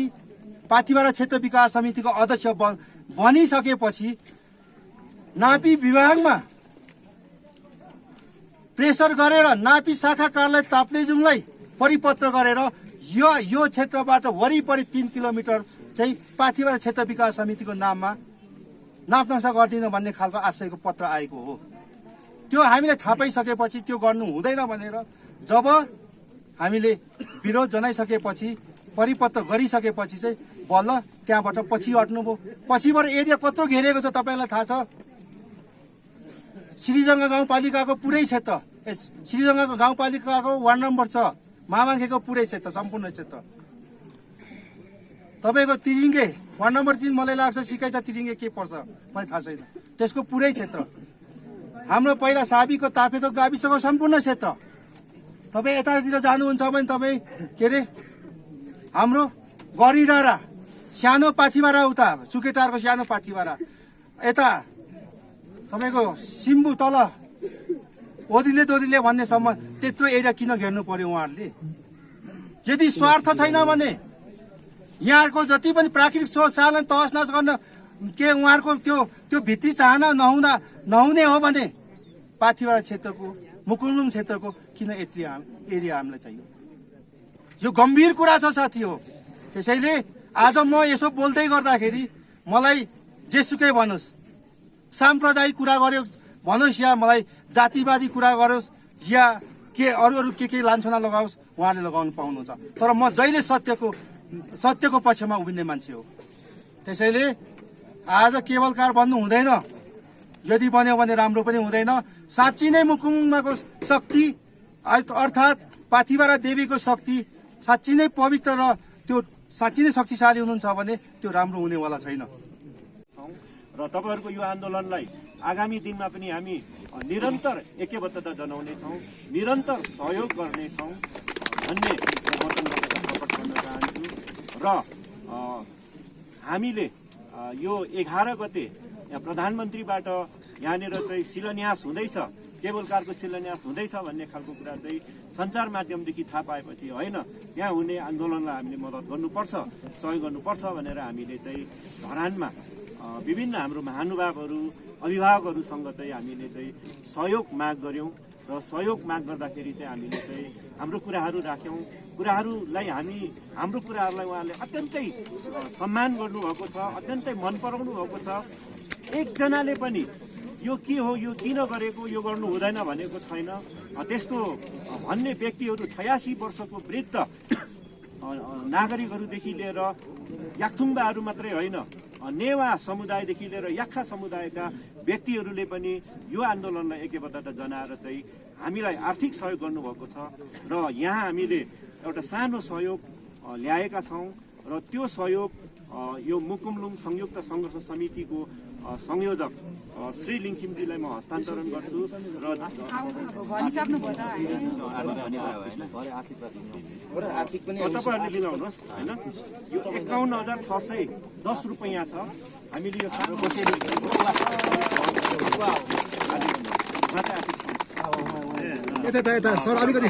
पाथिभरा क्षेत्र विकास समितिको अध्यक्ष बनिसकेपछि नापी विभागमा प्रेसर गरेर नापी शाखा कार्यालय ताप्लेजुङलाई परिपत्र गरेर यो क्षेत्रबाट वरिपरि 3 किलोमिटर चाहिँ पाथिभरा क्षेत्र विकास समितिको नाममा नापनक्सा गर्दिन भन्ने खालको आशयको पत्र आएको हो। त्यो हामीले थाहा पाइसकेपछि त्यो गर्नु हुँदैन भनेर जब हामीले विरोध जनाइसकेपछि, परिपत्र गरिसकेपछि चाहिँ बल्ल त्यहाँबाट पछि हट्नुभयो। पछिबाट एरिया कत्रो घेरेको छ तपाईँलाई थाहा छ? श्रीजङ्गा गाउँपालिकाको पुरै क्षेत्र, श्रीजङ्गाको गाउँपालिकाको वार्ड नम्बर 6 मामाङ्खेको पुरै क्षेत्र, सम्पूर्ण क्षेत्र। तपाईँको तिरिङ्गे वार्ड नम्बर 3 मलाई लाग्छ सिकाइचा तिरिङ्गे के पर्छ मलाई थाहा छैन, त्यसको पुरै क्षेत्र। हाम्रो पहिला साबीको तापेदो गाविसको सम्पूर्ण क्षेत्र। तपाईँ यतातिर जानुहुन्छ भने तपाईँ के अरे हाम्रो गरी डाँडा, सानो पाथिभरा, उता सुकेटारको सानो पाथिभरा, यता तपाईँको सिम्बु तल ओदिले दोदिले भन्नेसम्म त्यत्रो एरिया किन घेर्नु पर्यो उहाँहरूले? यदि स्वार्थ छैन भने यहाँको जति पनि प्राकृतिक स्रोत साधन तहस नहस गर्न के उहाँहरूको त्यो भित्री चाहना नहुने हो भने पाथिभरा क्षेत्रको, मुकुमलुङ क्षेत्रको किन यति एरिया हामीलाई चाहियो? यो गम्भीर कुरा छ साथी हो। त्यसैले आज म यसो बोल्दै गर्दाखेरि मलाई जेसुकै भनोस्, साम्प्रदायिक कुरा गर्यो भनोस् या मलाई जातिवादी कुरा गरोस् या के अरू के लान्छना लगाओस्, उहाँले लगाउनु पाउनुहुन्छ। तर म जहिले सत्यको पक्षमा उभिने मान्छे हो। त्यसैले आज केवलकार बन्नु हुँदैन, यदि बन्यो भने राम्रो पनि हुँदैन। साँच्ची नै मुकुमको शक्ति अर्थात् पाथिभरा देवीको शक्ति साँच्ची नै पवित्र र त्यो साँच्ची नै शक्तिशाली हुनुहुन्छ भने त्यो राम्रो हुनेवाला छैन। र तपाईँहरूको यो आन्दोलनलाई आगामी दिनमा पनि हामी निरन्तर ऐक्यबद्धता जनाउनेछौँ, निरन्तर सहयोग गर्नेछौँ भन्ने वचनबद्धता प्रकट गर्न चाहन्छु। र हामीले यो 11 गते प्रधानमन्त्रीबाट यहाँनिर चाहिँ शिलान्यास हुँदैछ, केबल कारको शिलान्यास हुँदैछ भन्ने खालको कुरा चाहिँ सञ्चार माध्यमदेखि थाहा पाएपछि होइन, यहाँ हुने आन्दोलनलाई हामीले मद्दत गर्नुपर्छ, सहयोग गर्नुपर्छ भनेर हामीले चाहिँ धरानमा विभिन्न हाम्रो महानुभावहरू, अभिभावकहरूसँग चाहिँ हामीले चाहिँ सहयोग माग गऱ्यौँ। र सहयोग माग गर्दाखेरि चाहिँ हामीले चाहिँ हाम्रो कुराहरू राख्यौँ। हाम्रो कुराहरूलाई उहाँले अत्यन्तै सम्मान गर्नुभएको छ, अत्यन्तै मन पराउनु भएको छ। एकजनाले पनि यो के हो, यो किन गरेको, यो गर्नु हुँदैन भनेको छैन। त्यस्तो भन्ने व्यक्तिहरू 86 वर्षको वृद्ध नागरिकहरूदेखि लिएर याक्थुङबाहरू मात्रै होइन, नेवा समुदायदेखि लिएर याक्खा समुदायका व्यक्तिहरूले पनि यो आन्दोलनलाई ऐक्यबद्धता जनाएर चाहिँ हामीलाई आर्थिक सहयोग गर्नुभएको छ। र यहाँ हामीले एउटा सानो सहयोग ल्याएका छौँ र त्यो सहयोग यो मुकुमलुङ संयुक्त सङ्घर्ष समितिको संयोजक श्री लिङखिमजीलाई म हस्तान्तरण गर्छु। र तपाईँहरूले मिलाउनुहोस् होइन, यो 51,610 रुपियाँ छ। हामीले यो सर अलिकति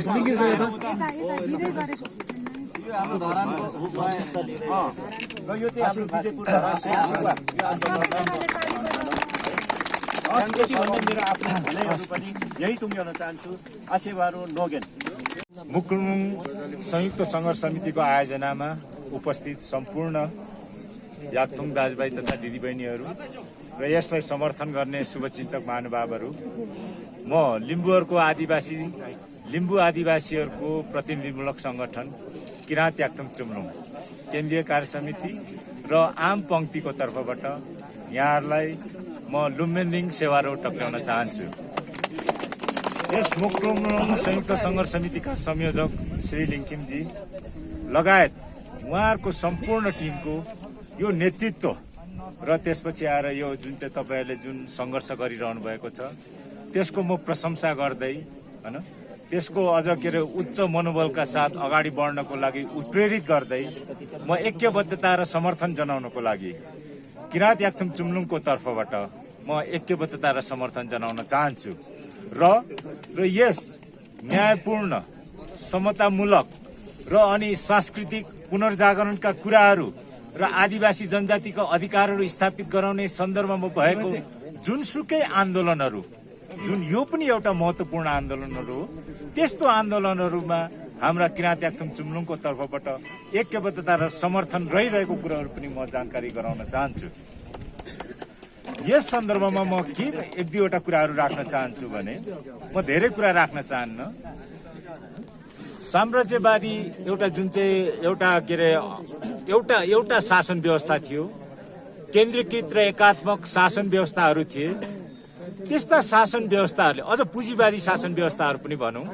र यो चाहिँ हाम्रो विजयपुर मेरो आफ्नो भनाइहरू पनि यही टुङ्ग्याउन चाहन्छु। आसेवारो नोगेन। मुकुमलुङ संयुक्त सङ्घर्ष समितिको आयोजनामा उपस्थित सम्पूर्ण याक्थुङ दाजुभाइ तथा दिदीबहिनीहरू र यसलाई समर्थन गर्ने शुभचिन्तक महानुभावहरू, म लिम्बू आदिवासीहरूको प्रतिनिधिमूलक सङ्गठन किराँत याक्थुङ चुम्लुङ केन्द्रीय कार्य समिति र आम पङ्क्तिको तर्फबाट यहाँहरूलाई म लुम्बेन्दिङ सेवारो टक्राउन चाहन्छु। यस मुकुमलुङ संयुक्त सङ्घर्ष समितिका संयोजक श्री लिङखिमजी लगायत उहाँहरूको सम्पूर्ण टिमको यो नेतृत्व र त्यसपछि आएर यो जुन चाहिँ तपाईँहरूले जुन सङ्घर्ष गरिरहनु भएको छ त्यसको म प्रशंसा गर्दै हैन त्यसको अझ के अरे उच्च मनोबलका साथ अगाडि बढ्नको लागि उत्प्रेरित गर्दै म ऐक्यबद्धता र समर्थन जनाउनको लागि किराँत याक्थुङ चुम्लुङको तर्फबाट म ऐक्यबद्धता र समर्थन जनाउन चाहन्छु र यस न्यायपूर्ण समतामूलक र अनि सांस्कृतिक पुनर्जागरणका कुराहरू र आदिवासी जनजातिको अधिकारहरू स्थापित गराउने सन्दर्भमा भएको जुनसुकै आन्दोलनहरू जुन यो पनि एउटा महत्त्वपूर्ण आन्दोलनहरू हो त्यस्तो आन्दोलनहरूमा हाम्रा किराँत याक्थुङ चुम्लुङको तर्फबाट ऐक्यबद्धता र समर्थन रहिरहेको कुराहरू पनि म जानकारी गराउन चाहन्छु। यस सन्दर्भमा म के एक दुईवटा कुराहरू राख्न चाहन्छु भने म धेरै कुरा राख्न चाहन्न। साम्राज्यवादी एउटा जुन चाहिँ एउटा शासन व्यवस्था थियो, केन्द्रीकृत र एकात्मक शासन व्यवस्थाहरू थिए। त्यस्ता शासन व्यवस्थाहरूले अझ पुँजीवादी शासन व्यवस्थाहरू पनि भनौँ,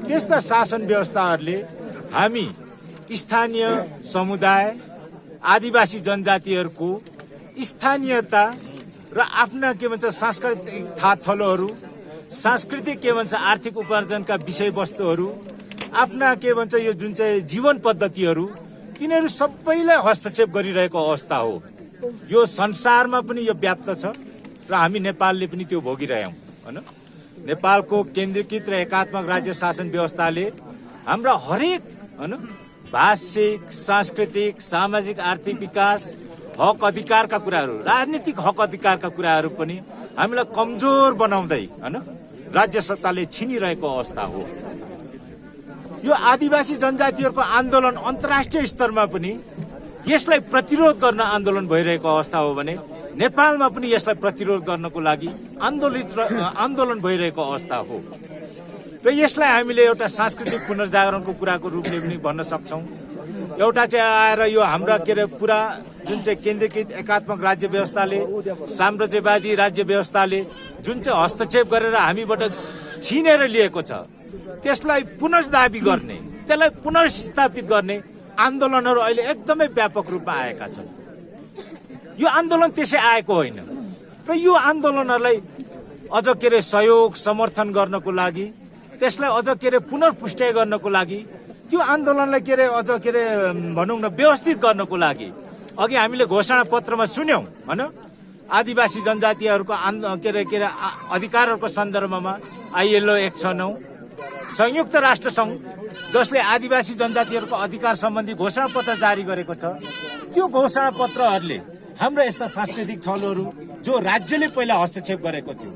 त्यस्ता शासन व्यवस्थाहरूले हामी स्थानीय समुदाय आदिवासी जनजातिहरूको स्थानीयता र आफ्ना के भन्छ सांस्कृतिक थाथलोहरू, सांस्कृतिक के भन्छ आर्थिक उपार्जनका विषयवस्तुहरू, आफ्ना के भन्छ यो जुन चाहिँ जीवन पद्धतिहरू, तिनीहरू सबैलाई हस्तक्षेप गरिरहेको अवस्था हो। यो संसारमा पनि यो व्याप्त छ र हामी नेपालले पनि त्यो भोगिरहेछौँ हैन। नेपालको केन्द्रीकृत र एकात्मक राज्य शासन व्यवस्थाले हाम्रा हरेक हैन भाषिक, सांस्कृतिक, सामाजिक, आर्थिक विकास, हक अधिकारका कुराहरू, राजनीतिक हक अधिकारका कुराहरू पनि हामीलाई कमजोर बनाउँदै हैन राज्य सत्ताले छिनिरहेको अवस्था हो। यो आदिवासी जनजातिहरूको आन्दोलन अन्तर्राष्ट्रिय स्तरमा पनि यसलाई प्रतिरोध गर्न आन्दोलन भइरहेको अवस्था हो भने नेपालमा पनि यसलाई प्रतिरोध गर्नको लागि आन्दोलन भइरहेको अवस्था हो र यसलाई हामीले एउटा सांस्कृतिक पुनर्जागरणको कुराको रूपले पनि भन्न सक्छौँ। एउटा चाहिँ आएर यो हाम्रा के अरे पुरा जुन चाहिँ केन्द्रीकृत एकात्मक राज्य व्यवस्थाले, साम्राज्यवादी राज्य व्यवस्थाले जुन चाहिँ हस्तक्षेप गरेर हामीबाट छिनेर लिएको छ त्यसलाई पुनर्दाबी गर्ने, त्यसलाई पुनर्स्थापित गर्ने आन्दोलनहरू अहिले एकदमै व्यापक रूपमा आएका छन्। यो आन्दोलन त्यसै आएको होइन र यो आन्दोलनहरूलाई अझ के अरे सहयोग समर्थन गर्नको लागि, त्यसलाई अझ के अरे पुनर्पुष्टि गर्नको लागि, त्यो आन्दोलनलाई के अरे अझ के अरे भनौँ न व्यवस्थित गर्नको लागि अघि हामीले घोषणा पत्रमा सुन्यौँ हैन आदिवासी जनजातिहरूको के अरे अधिकारहरूको सन्दर्भमा ILO 169 संयुक्त राष्ट्र सङ्घ जसले आदिवासी जनजातिहरूको अधिकार सम्बन्धी घोषणा पत्र जारी गरेको छ, त्यो घोषणा पत्रहरूले हाम्रा यस्ता सांस्कृतिक थलोहरू जो राज्यले पहिला हस्तक्षेप गरेको थियो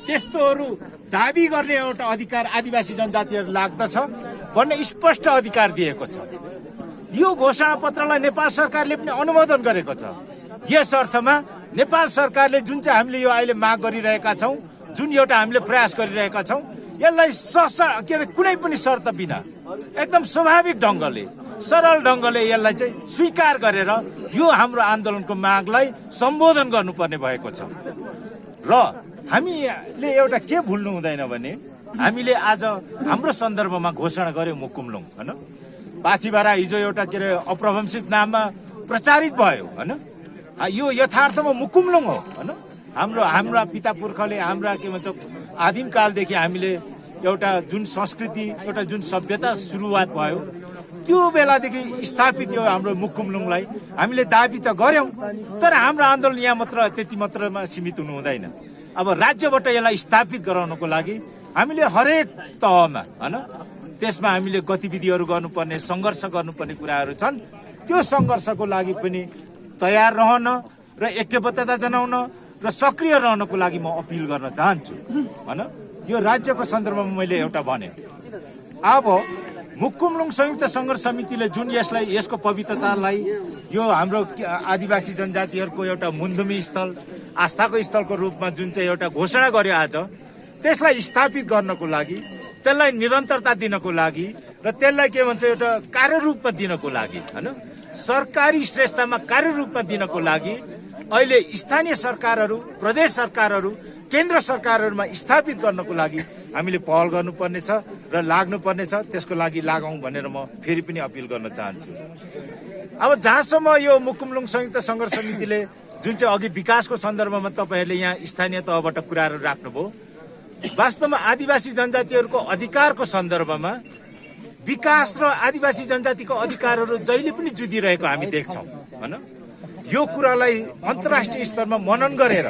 त्यस्तोहरू दाबी गर्ने एउटा अधिकार आदिवासी जनजातिहरू लाग्दछ भन्ने स्पष्ट अधिकार दिएको छ। यो घोषणा पत्रलाई नेपाल सरकारले पनि अनुमोदन गरेको छ। यस अर्थमा नेपाल सरकारले जुन चाहिँ हामीले यो अहिले माग गरिरहेका छौँ, जुन एउटा हामीले प्रयास गरिरहेका छौँ, यसलाई के अरे कुनै पनि शर्त बिना एकदम स्वाभाविक ढङ्गले, सरल ढङ्गले यसलाई चाहिँ स्वीकार गरेर यो हाम्रो आन्दोलनको मागलाई सम्बोधन गर्नुपर्ने भएको छ। र हामीले एउटा के भुल्नु हुँदैन भने हामीले आज हाम्रो सन्दर्भमा घोषणा गर्यौँ मुकुमलुङ हैन। पाथिभरा हिजो एउटा के अरे अप्रभंशित नाममा प्रचारित भयो हैन। यो यथार्थमा मुकुमलुङ हो हैन। हाम्रा पिता पुर्खाले हाम्रा के भन्छ आदिम कालदेखि हामीले एउटा जुन संस्कृति, एउटा जुन सभ्यता सुरुवात भयो त्यो बेलादेखि स्थापित यो हाम्रो मुकुमलुङलाई हामीले दाबी त गर्यौँ, तर हाम्रो आन्दोलन यहाँ मात्र त्यति मात्रमा सीमित हुनु हुँदैन। अब राज्यबाट यसलाई स्थापित गराउनको लागि हामीले हरेक तहमा हैन त्यसमा हामीले गतिविधिहरू गर्नुपर्ने, सङ्घर्ष गर्नुपर्ने कुराहरू छन्। त्यो सङ्घर्षको लागि पनि तयार रहन र ऐक्यबद्धता जनाउन र सक्रिय रहनको लागि म अपिल गर्न चाहन्छु हैन। यो राज्यको सन्दर्भमा मैले एउटा भने। अब मुकुमलुङ संयुक्त सङ्घर्ष समितिले जुन यसको पवित्रतालाई, यो हाम्रो आदिवासी जनजातिहरूको एउटा मुन्दुमी स्थल, आस्थाको स्थलको रूपमा जुन चाहिँ एउटा घोषणा गर्यो आज, त्यसलाई स्थापित गर्नको लागि, त्यसलाई निरन्तरता दिनको लागि र त्यसलाई के भन्छ एउटा कार्यरूपमा दिनको लागि हैन, सरकारी श्रेष्ठतामा कार्यरूपमा दिनको लागि अहिले स्थानीय सरकारहरू, प्रदेश सरकारहरू केन्द्र सरकारहरूमा स्थापित गर्नको लागि हामीले पहल गर्नुपर्नेछ र लाग्नुपर्नेछ। त्यसको लागि लागौँ भनेर म फेरि पनि अपिल गर्न चाहन्छु। अब जहाँसम्म यो मुकुमलुङ संयुक्त सङ्घर्ष समितिले जुन चाहिँ अघि विकासको सन्दर्भमा तपाईँहरूले यहाँ स्थानीय तहबाट कुराहरू राख्नुभयो, वास्तवमा आदिवासी जनजातिहरूको अधिकारको सन्दर्भमा विकास र आदिवासी जनजातिको अधिकारहरू जहिले पनि जुधिरहेको हामी देख्छौँ हैन। यो कुरालाई अन्तर्राष्ट्रिय स्तरमा मनन गरेर,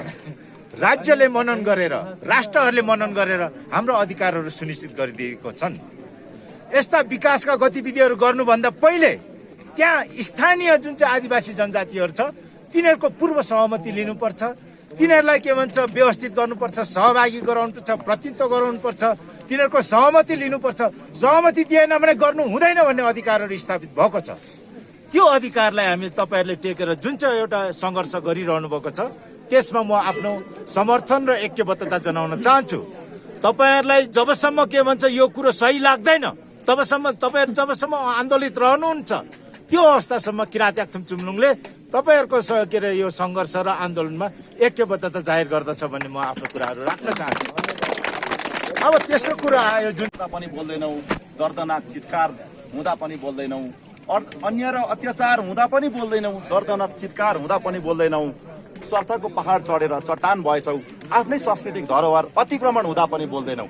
राज्यले मनन गरेर, राष्ट्रहरूले मनन गरेर हाम्रो अधिकारहरू सुनिश्चित गरिदिएको छन्। यस्ता विकासका गतिविधिहरू गर्नुभन्दा पहिले त्यहाँ स्थानीय जुन चाहिँ आदिवासी जनजातिहरू छ तिनीहरूको पूर्व सहमति लिनुपर्छ, तिनीहरूलाई के भन्छ व्यवस्थित गर्नुपर्छ, सहभागी गराउनुपर्छ, प्रतिनिधित्व गराउनुपर्छ, तिनीहरूको सहमति लिनुपर्छ। सहमति दिएन भने गर्नु हुँदैन भन्ने अधिकारहरू स्थापित भएको छ। त्यो अधिकारलाई हामी तपाईँहरूले टेकेर जुन चाहिँ एउटा सङ्घर्ष गरिरहनु भएको छ त्यसमा म आफ्नो समर्थन र ऐक्यबद्धता जनाउन चाहन्छु। तपाईँहरूलाई जबसम्म के भन्छ यो कुरो सही लाग्दैन तबसम्म तपाईँहरू जबसम्म आन्दोलित रहनुहुन्छ त्यो अवस्थासम्म किराँत याक्थुङ चुम्लुङले तपाईँहरूको के अरे यो सङ्घर्ष र आन्दोलनमा ऐक्यबद्धता जाहेर गर्दछ भन्ने म आफ्नो कुराहरू राख्न चाहन्छु। अब तेस्रो कुरा आयो जुन पनि बोल्दैनौ, दर्दनाक चित्कार हुँदा पनि बोल्दैनौ, अन्य र अत्याचार हुँदा पनि बोल्दैनौ, दर्दनाक चित्कार हुँदा पनि बोल्दैनौ, स्वार्थको पहाड चढेर चट्टान भएछौ, आफ्नै सांस्कृतिक धरोहर अतिक्रमण हुँदा पनि बोल्दैनौ।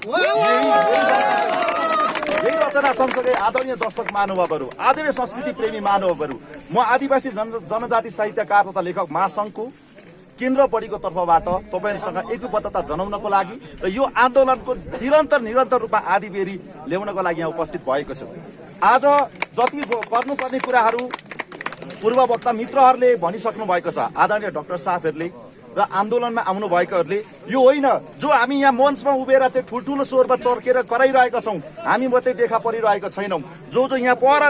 यही रचना सँगसँगै आदरणीय दर्शक महानुभावहरू, आदरणीय संस्कृति प्रेमी महानुभावहरू, म आदिवासी जनजाति साहित्यकार तथा लेखक महासङ्घको केन्द्र बडीको तर्फबाट तपाईँहरूसँग एकबद्धता जनाउनको लागि र यो आन्दोलनको निरन्तर रूपमा आदिबेरी ल्याउनको लागि यहाँ उपस्थित भएको छु। आज जति गर्नुपर्ने कुराहरू पूर्ववक्ता मित्रहरूले भनिसक्नु भएको छ, आदरणीय डाक्टर साहबहरूले र आन्दोलनमा आउनु भएकाहरूले। यो होइन जो हामी यहाँ मञ्चमा उभिएर चाहिँ ठुल्ठुलो स्वरमा चर्केर कराइरहेका छौँ, हामी मात्रै देखा परिरहेका छैनौँ। जो यहाँ पर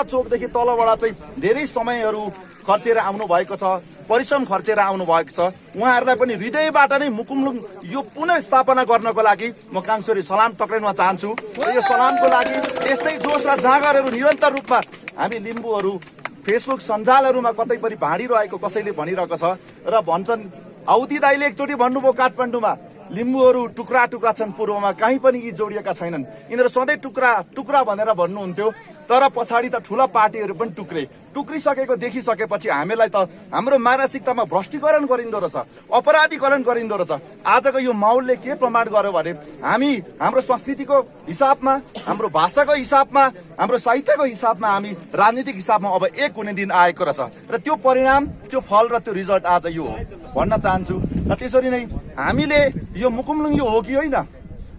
चोकदेखि तलबाट चाहिँ धेरै समयहरू खर्चेर आउनु भएको छ, परिश्रम खर्चेर आउनु भएको छ, उहाँहरूलाई पनि हृदयबाट नै मुकुमलुङ यो पुनः स्थापना गर्नको लागि म काङसोरी सलाम टक्राउन चाहन्छु। र यो सलामको लागि यस्तै जोस र जाँगरहरू निरन्तर रूपमा हामी लिम्बूहरू फेसबुक सञ्जालहरूमा कतै पनि भाँडिरहेको कसैले भनिरहेको छ र भन्छन्, औदी दाइले एकचोटि भन्नुभयो काठमाडौँमा, लिम्बूहरू टुक्रा टुक्रा छन् पूर्वमा, कहीँ पनि यी जोडिएका छैनन्। यिनीहरू सधैँ टुक्रा टुक्रा भनेर भन्नुहुन्थ्यो, तर पछाडि त ठुला पार्टीहरू पनि टुक्रिसकेको देखिसकेपछि हामीलाई त हाम्रो मानसिकतामा भ्रष्टीकरण गरिँदो रहेछ, अपराधीकरण गरिँदो रहेछ। आजको यो माहौलले के प्रमाण गर्यो भने हामी हाम्रो संस्कृतिको हिसाबमा, हाम्रो भाषाको हिसाबमा, हाम्रो साहित्यको हिसाबमा, हामी राजनीतिक हिसाबमा अब एक हुने दिन आएको रहेछ। र त्यो परिणाम, त्यो फल र त्यो रिजल्ट आज यो हो भन्न चाहन्छु। र त्यसरी नै हामीले यो मुकुमलुङ यो हो कि होइन,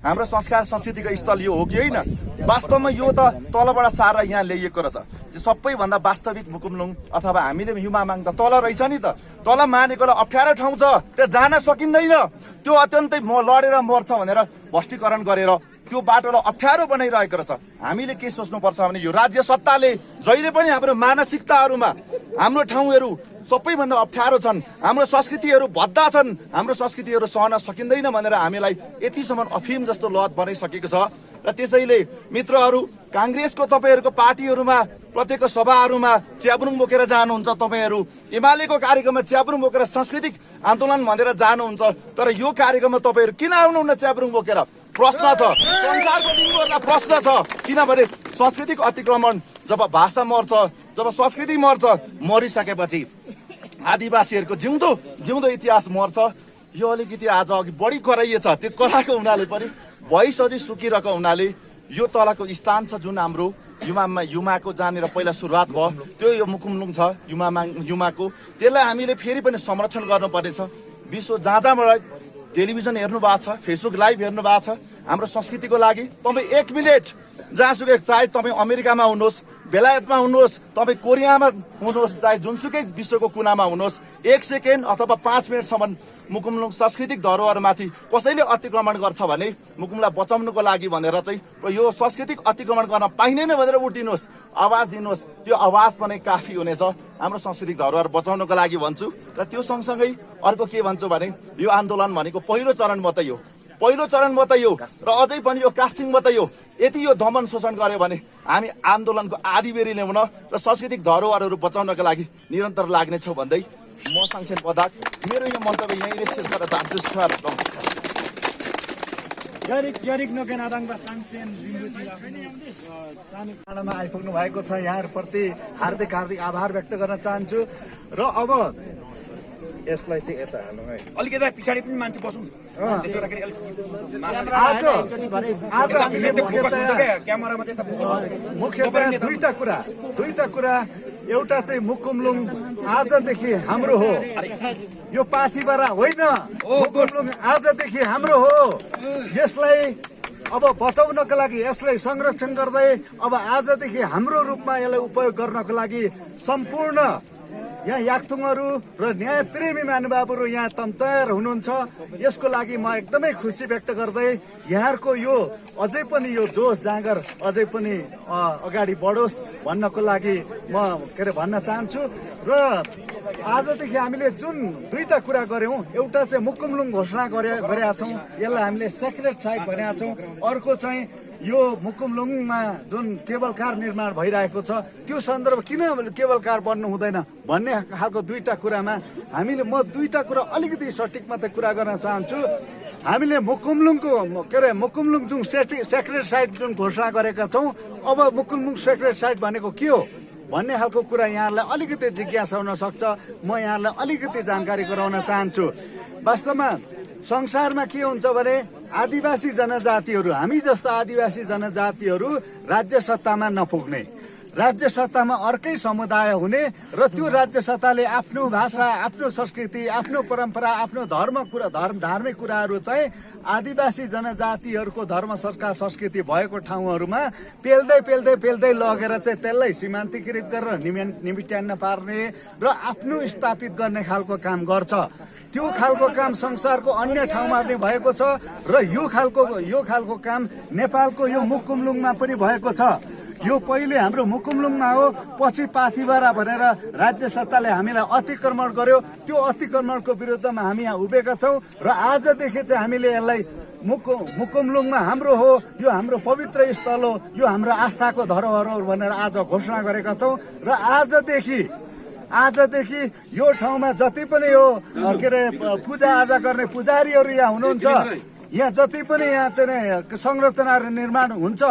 हाम्रो संस्कार संस्कृतिको स्थल यो हो कि होइन, वास्तवमा यो त तलबाट सारेर यहाँ ल्याइएको रहेछ। सबैभन्दा वास्तविक मुकुमलुङ अथवा हामीले युमामाङ त तल रहेछ नि त, तल मानेकोलाई अप्ठ्यारो ठाउँ छ, त्यो जान सकिँदैन, त्यो अत्यन्तै लडेर मर्छ भनेर भ्रष्टीकरण गरेर त्यो बाटोलाई अप्ठ्यारो बनाइरहेको रहेछ। हामीले के सोच्नुपर्छ भने यो राज्य सत्ताले जहिले पनि हाम्रो मानसिकताहरूमा हाम्रो ठाउँहरू सबैभन्दा अप्ठ्यारो छन्, हाम्रो संस्कृतिहरू भद्दा छन्, हाम्रो संस्कृतिहरू सहन सकिँदैन भनेर हामीलाई यतिसम्म अफिम जस्तो लत बनाइसकेको छ। र त्यसैले मित्रहरू, काङ्ग्रेसको तपाईँहरूको पार्टीहरूमा प्रत्येक सभाहरूमा च्याब्रुङ बोकेर जानुहुन्छ, तपाईँहरू एमालेको कार्यक्रममा च्याब्रुङ बोकेर सांस्कृतिक आन्दोलन भनेर जानुहुन्छ, तर यो कार्यक्रममा तपाईँहरू किन आउनुहुन्न च्याब्रुङ बोकेर? प्रश्न छ, संसारको लिम्बूहरूलाई प्रश्न छ। किनभने सांस्कृतिक अतिक्रमण जब भाषा मर्छ, जब संस्कृति मर्छ, मरिसकेपछि आदिवासीहरूको जिउँदो इतिहास मर्छ। यो अलिकति आज अघि बढी कराइएछ, त्यो कराएको हुनाले पनि भइस अझै सुकिरहेको हुनाले यो तलको स्थान छ जुन हाम्रो युमाको जहाँनिर पहिला सुरुवात भयो, त्यो यो मुकुमलुङ छ युमाको, त्यसलाई हामीले फेरि पनि संरक्षण गर्नुपर्नेछ। विश्व जहाँ जहाँबाट टेलिभिजन हेर्नु भएको छ, फेसबुक लाइभ हेर्नु भएको छ, हाम्रो संस्कृतिको लागि तपाईँ 1 मिनट जहाँसुकै, चाहे तपाईँ अमेरिकामा हुनुहोस्, बेलायतमा हुनुहोस्, तपाईँ कोरियामा हुनुहोस्, चाहे जुनसुकै विश्वको कुनामा हुनुहोस्, 1 सेकेन्ड अथवा 5 मिनटसम्म मुकुमलुङ सांस्कृतिक धरोहरमाथि कसैले अतिक्रमण गर्छ भने मुकुमलाई बचाउनुको लागि भनेर चाहिँ यो सांस्कृतिक अतिक्रमण गर्न पाइँदैन भनेर उठिनुहोस्, आवाज दिनुहोस्, त्यो आवाज पनि काफी हुनेछ हाम्रो सांस्कृतिक धरोहर बचाउनको लागि भन्छु। र त्यो सँगसँगै अर्को के भन्छु भने यो आन्दोलन भनेको पहिलो चरण मात्रै हो, र अझै पनि यो कास्टिङ मात्रै हो। यदि यो दमन शोषण गर्यो भने हामी आन्दोलनको आदिबेरी ल्याउन र सांस्कृतिक धरोहरहरू बचाउनका लागि निरन्तर लाग्नेछौँ भन्दै म साङ्सेन पदार्थ मेरो यो मन्तव्य यहीँले शेष गर्न चाहन्छु सर यरिक नोकेन आदाङबा साङसेन लिम्बुजी सानो खानामा आइपुग्नु भएको छ यहाँहरूप्रति हार्दिक आभार व्यक्त गर्न चाहन्छु र अब यसलाई चाहिँ यता हालौँ है अलिकति पछाडि पनि मान्छे बसौँ आज हामीले मुख्यतया दुईटा कुरा एउटा चाहिँ मुकुमलुङ आजदेखि हाम्रो हो यो पाथिभरा होइन मुकुमलुङ आजदेखि हाम्रो हो यसलाई अब बचाउनको लागि यसलाई संरक्षण गर्दै अब आजदेखि हाम्रो रूपमा यसलाई उपयोग गर्नको लागि सम्पूर्ण यहाँ याक्थुङहरू र न्यायप्रेमी महानुभावहरू यहाँ तयार हुनुहुन्छ यसको लागि म एकदमै खुसी व्यक्त गर्दै यहाँहरूको यो अझै पनि यो जोस जाँगर अझै पनि अगाडि बढोस् भन्नको लागि म भन्न चाहन्छु र आजदेखि हामीले जुन दुईटा कुरा गर्यौं एउटा चाहिँ मुकुमलुङ घोषणा गरेका छौं यसलाई हामीले सेक्रेट साइट भनेका छौं अर्को चाहिँ यो मुकुमलुङमा जुन केबल कार निर्माण भइरहेको छ त्यो सन्दर्भ किन केबल कार बन्नु हुँदैन भन्ने खालको दुईटा कुरामा हामीले म दुईटा कुरा अलिकति सठिक मात्रै कुरा गर्न चाहन्छु हामीले मुकुमलुङ जुन सेक्रेट साइट जुन घोषणा गरेका छौं अब मुकुमलुङ सेक्रेट साइट भनेको के हो भन्ने खालको कुरा यहाँलाई अलिकति जिज्ञासा हुन सक्छ म यहाँलाई अलिकति जानकारी गराउन चाहन्छु वास्तवमा संसारमा के हुन्छ भने आदिवासी जनजातिहरू हामी जस्ता आदिवासी जनजातिहरू राज्य सत्तामा नपुग्ने राज्य सत्तामा अर्कै समुदाय हुने र त्यो राज्य सत्ताले आफ्नो भाषा आफ्नो संस्कृति आफ्नो परम्परा आफ्नो धार्मिक कुराहरू चाहिँ आदिवासी जनजातिहरूको धर्म संस्कार संस्कृति भएको ठाउँहरूमा पेल्दै लगेर चाहिँ त्यसलाई सीमान्तकृत गरेर निमिट्यान्न पार्ने र आफ्नो स्थापित गर्ने खालको काम गर्छ त्यो खालको काम संसारको अन्य ठाउँमा पनि भएको छ र यो खालको काम नेपालको यो मुकुमलुङमा पनि भएको छ यो पहिले हाम्रो मुकुमलुङमा हो पछि पाथिभरा भनेर राज्य सत्ताले हामीलाई अतिक्रमण गर्यो त्यो अतिक्रमणको विरुद्धमा हामी यहाँ उभिएका छौं र आजदेखि चाहिँ हामीले यसलाई मुकुमलुङमा हाम्रो हो यो हाम्रो पवित्र स्थल हो यो हाम्रो आस्थाको धरोहर हो भनेर आज घोषणा गरेका छौं र आजदेखि यो ठाउँमा जति पनि यो पूजा आजा गर्ने पुजारीहरू यहाँ हुनुहुन्छ यहाँ जति पनि यहाँ चाहिँ संरचनाहरू निर्माण हुन्छ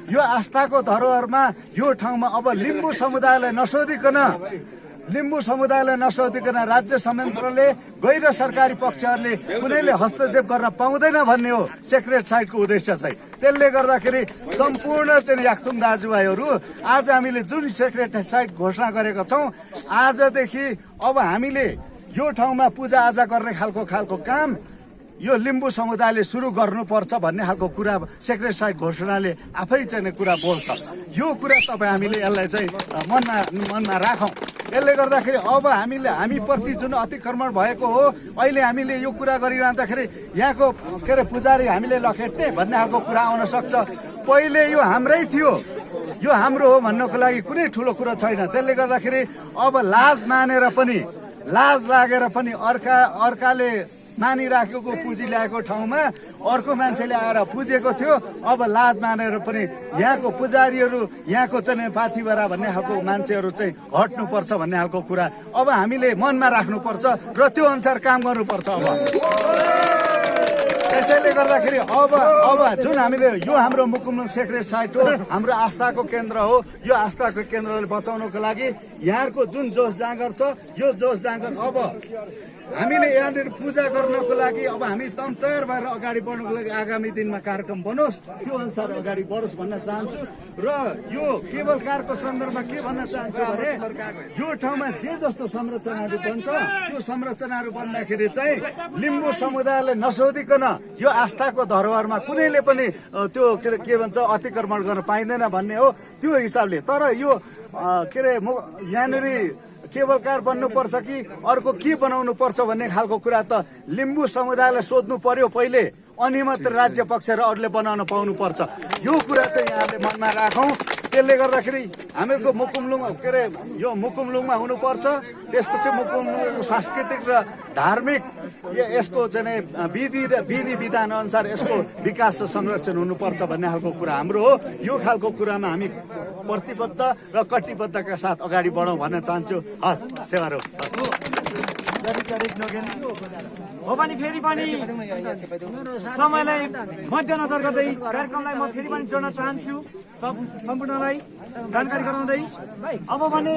यो आस्थाको धरोहरमा यो ठाउँमा अब लिम्बू समुदायलाई नसोधिकन राज्य संयन्त्रले गैर सरकारी पक्षहरूले कुनैले हस्तक्षेप गर्न पाउँदैन भन्ने हो सेक्रेट साइटको उद्देश्य चाहिँ त्यसले गर्दाखेरि सम्पूर्ण चाहिँ याक्थुङ दाजुभाइहरू आज हामीले जुन सेक्रेट साइट घोषणा गरेका छौं आजदेखि अब हामीले यो ठाउँमा पूजा आजा गर्ने खालको काम यो लिम्बू समुदायले सुरु गर्नुपर्छ भन्ने खालको कुरा सेक्रेट साइट घोषणाले आफै चाहिँ कुरा बोल्छ यो कुरा तपाईँ हामीले यसलाई चाहिँ मनमा राखौं यसले गर्दाखेरि अब हामी प्रति जुन अतिक्रमण भएको हो अहिले हामीले यो कुरा गरिरहँदाखेरि यहाँको पुजारी हामीले लखेट्ने भन्ने खालको कुरा आउन सक्छ पहिले यो हाम्रै थियो यो हाम्रो हो भन्नको लागि कुनै ठुलो कुरा छैन त्यसले गर्दाखेरि अब लाज लागेर पनि अर्काले मानिराखेको पुजी ल्याएको ठाउँमा अर्को मान्छेले आएर पुजेको थियो अब लाज मानेर पनि यहाँको पुजारीहरू यहाँको चाहिँ पाथिभरा भन्ने खालको मान्छेहरू चाहिँ हट्नुपर्छ भन्ने खालको कुरा अब हामीले मनमा राख्नुपर्छ र त्यो अनुसार काम गर्नुपर्छ अब त्यसैले गर्दाखेरि अब जुन हामीले यो हाम्रो मुकुमलुङ सेक्रेट साइट हो हाम्रो आस्थाको केन्द्र हो यो आस्थाको केन्द्रले बचाउनको लागि यहाँको जुन जोस जाँगर छ यो जोस जाँगर अब हामीले यहाँनिर पूजा गर्नको लागि अब हामी तयार भएर अगाडि बढ्नको लागि आगामी दिनमा कार्यक्रम बनोस् त्यो अनुसार अगाडि बढोस् भन्न चाहन्छु र यो केबल कारको सन्दर्भमा के भन्न चाहन्छु भने यो ठाउँमा जे जस्तो संरचनाहरू बन्छ त्यो संरचनाहरू बन्दाखेरि चाहिँ लिम्बू समुदायलाई नसोधिकन यो आस्थाको धरोहरमा कुनैले पनि त्यो के भन्छ अतिक्रमण गर्न पाइँदैन भन्ने हो त्यो हिसाबले तर यो यहाँनिर केबल कार बन्नुपर्छ कि अर्को के बनाउनु पर्छ भन्ने खालको कुरा त लिम्बू समुदायलाई सोध्नु पर्यो पहिले अनि मात्र राज्य पक्ष र अरूले बनाउन पाउनु पर्छ यो कुरा चाहिँ यहाँले मनमा राखौं त्यसले गर्दाखेरि हामीहरूको मुकुमलुङमा हुनुपर्छ त्यसपछि मुकुमलुङको सांस्कृतिक र धार्मिक यसको चाहिँ विधि विधान अनुसार यसको विकास र संरक्षण हुनुपर्छ भन्ने खालको कुरा हाम्रो हो यो खालको कुरामा हामी प्रतिबद्ध र कटिबद्धका साथ अगाडि बढौँ भन्न चाहन्छु। हस् सेवारो हो पनि फेरि पनि समयलाई मध्यनजर गर्दै कार्यक्रमलाई म फेरि पनि जोड्न चाहन्छु सम्पूर्णलाई जानकारी गराउँदै। अब भने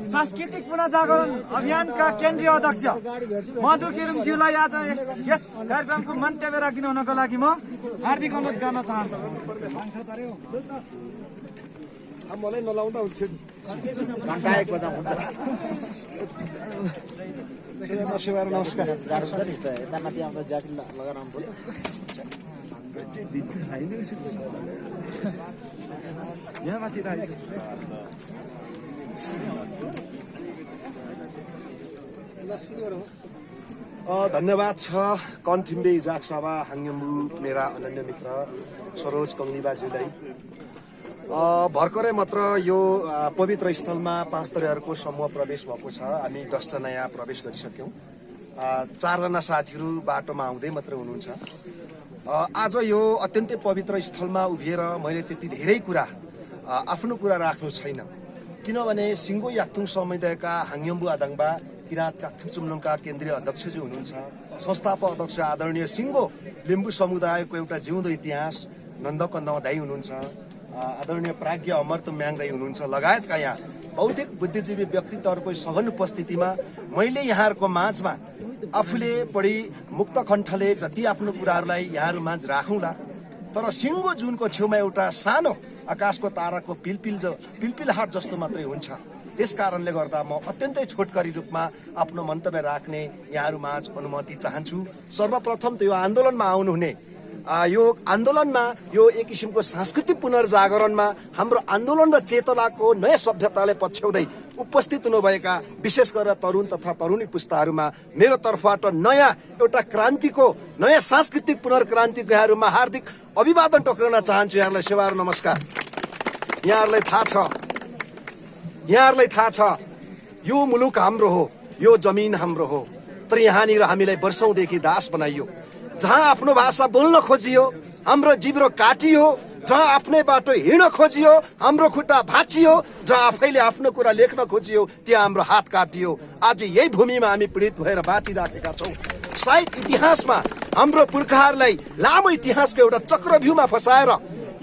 सांस्कृतिक पुनर्जागरण अभियानका केन्द्रीय अध्यक्ष मधु केरुङज्यूलाई आज यस कार्यक्रमको मन्तव्य राखिदिनु हुनको लागि म हार्दिक अनुरोध गर्न चाहन्छु। मलाई नलाउँदा हुन्थ्यो घन्टा 1 बजा हुन्छ। सेवारो नमस्कार। यता माथि आउँदा ज्याकेट लगाएर आउनु पर्यो। यहाँ माथि धन्यवाद छ कन्थिम्बे जाग सभा हाङयम्बु मेरा अनन्य मित्र सरोज कङ्गलीबाज्यूलाई। भर्खरै मात्र यो पवित्र स्थलमा 5 तरेहरूको समूह प्रवेश भएको छ। हामी 10 जना यहाँ प्रवेश गरिसक्यौँ। 4 जना साथीहरू बाटोमा आउँदै मात्रै हुनुहुन्छ। आज यो अत्यन्तै पवित्र स्थलमा उभिएर मैले त्यति धेरै कुरा आफ्नो कुरा राख्नु छैन, किनभने सिङ्गो याक्थुङ समुदायका हाङयम्बु आदाङबा किराँत काक्थुङ चुम्लुङका केन्द्रीय अध्यक्ष जो हुनुहुन्छ, संस्थापक अध्यक्ष आदरणीय सिङ्गो लिम्बू समुदायको एउटा जिउँदो इतिहास नन्दकन्द दाई हुनुहुन्छ, आदरणीय प्राज्ञ अमर्त म्याङ दाई हुनुहुन्छ, लगायतका यहाँ बौद्धिक बुद्धिजीवी व्यक्तित्वहरूको सघन उपस्थितिमा मैले यहाँहरूको माझमा आफूले बढी मुक्त कण्ठले जति आफ्नो कुराहरूलाई यहाँहरू माझ राखौँला, तर सिङ्गो जुनको छेउमा एउटा सानो आकाशको ताराको पिलपिलहाट जस्तो मात्रै हुन्छ। त्यस कारणले गर्दा म अत्यन्तै छोटकरी रूपमा आफ्नो मन्तव्य राख्ने यहाँहरू माझ अनुमति चाहन्छु। सर्वप्रथम त यो आन्दोलनमा आउनुहुने यो आन्दोलनमा यो एक किसिमको सांस्कृतिक पुनर्जागरणमा हाम्रो आन्दोलन र चेतनाको नयाँ सभ्यतालाई पछ्याउँदै उपस्थित हुनुभएका विशेष गरेर तरुण तथा तरुणी पुस्ताहरूमा मेरो तर्फबाट नयाँ एउटा क्रान्तिको नयाँ सांस्कृतिक पुनर्क्रान्तिको यहाँहरूमा हार्दिक अभिवादन टक्राउन चाहन्छु। यहाँहरूलाई सेवाहरू नमस्कार। यहाँहरूलाई थाहा छ यो मुलुक हाम्रो हो, यो जमिन हाम्रो हो, तर यहाँनिर हामीलाई वर्षौंदेखि दास बनाइयो। जहाँ आफ्नो भाषा बोल्न खोजियो हाम्रो जिब्रो काटियो, जहाँ आफ्नै बाटो हिँड्न खोजियो हाम्रो खुट्टा भाँचियो, जहाँ आफैले आफ्नो कुरा लेख्न खोजियो त्यहाँ हाम्रो हात काटियो। आज यही भूमिमा हामी पीडित भएर बाँचिराखेका छौँ। सायद इतिहासमा हाम्रो पुर्खाहरूलाई लामो इतिहासको एउटा चक्रव्यूहमा फसाएर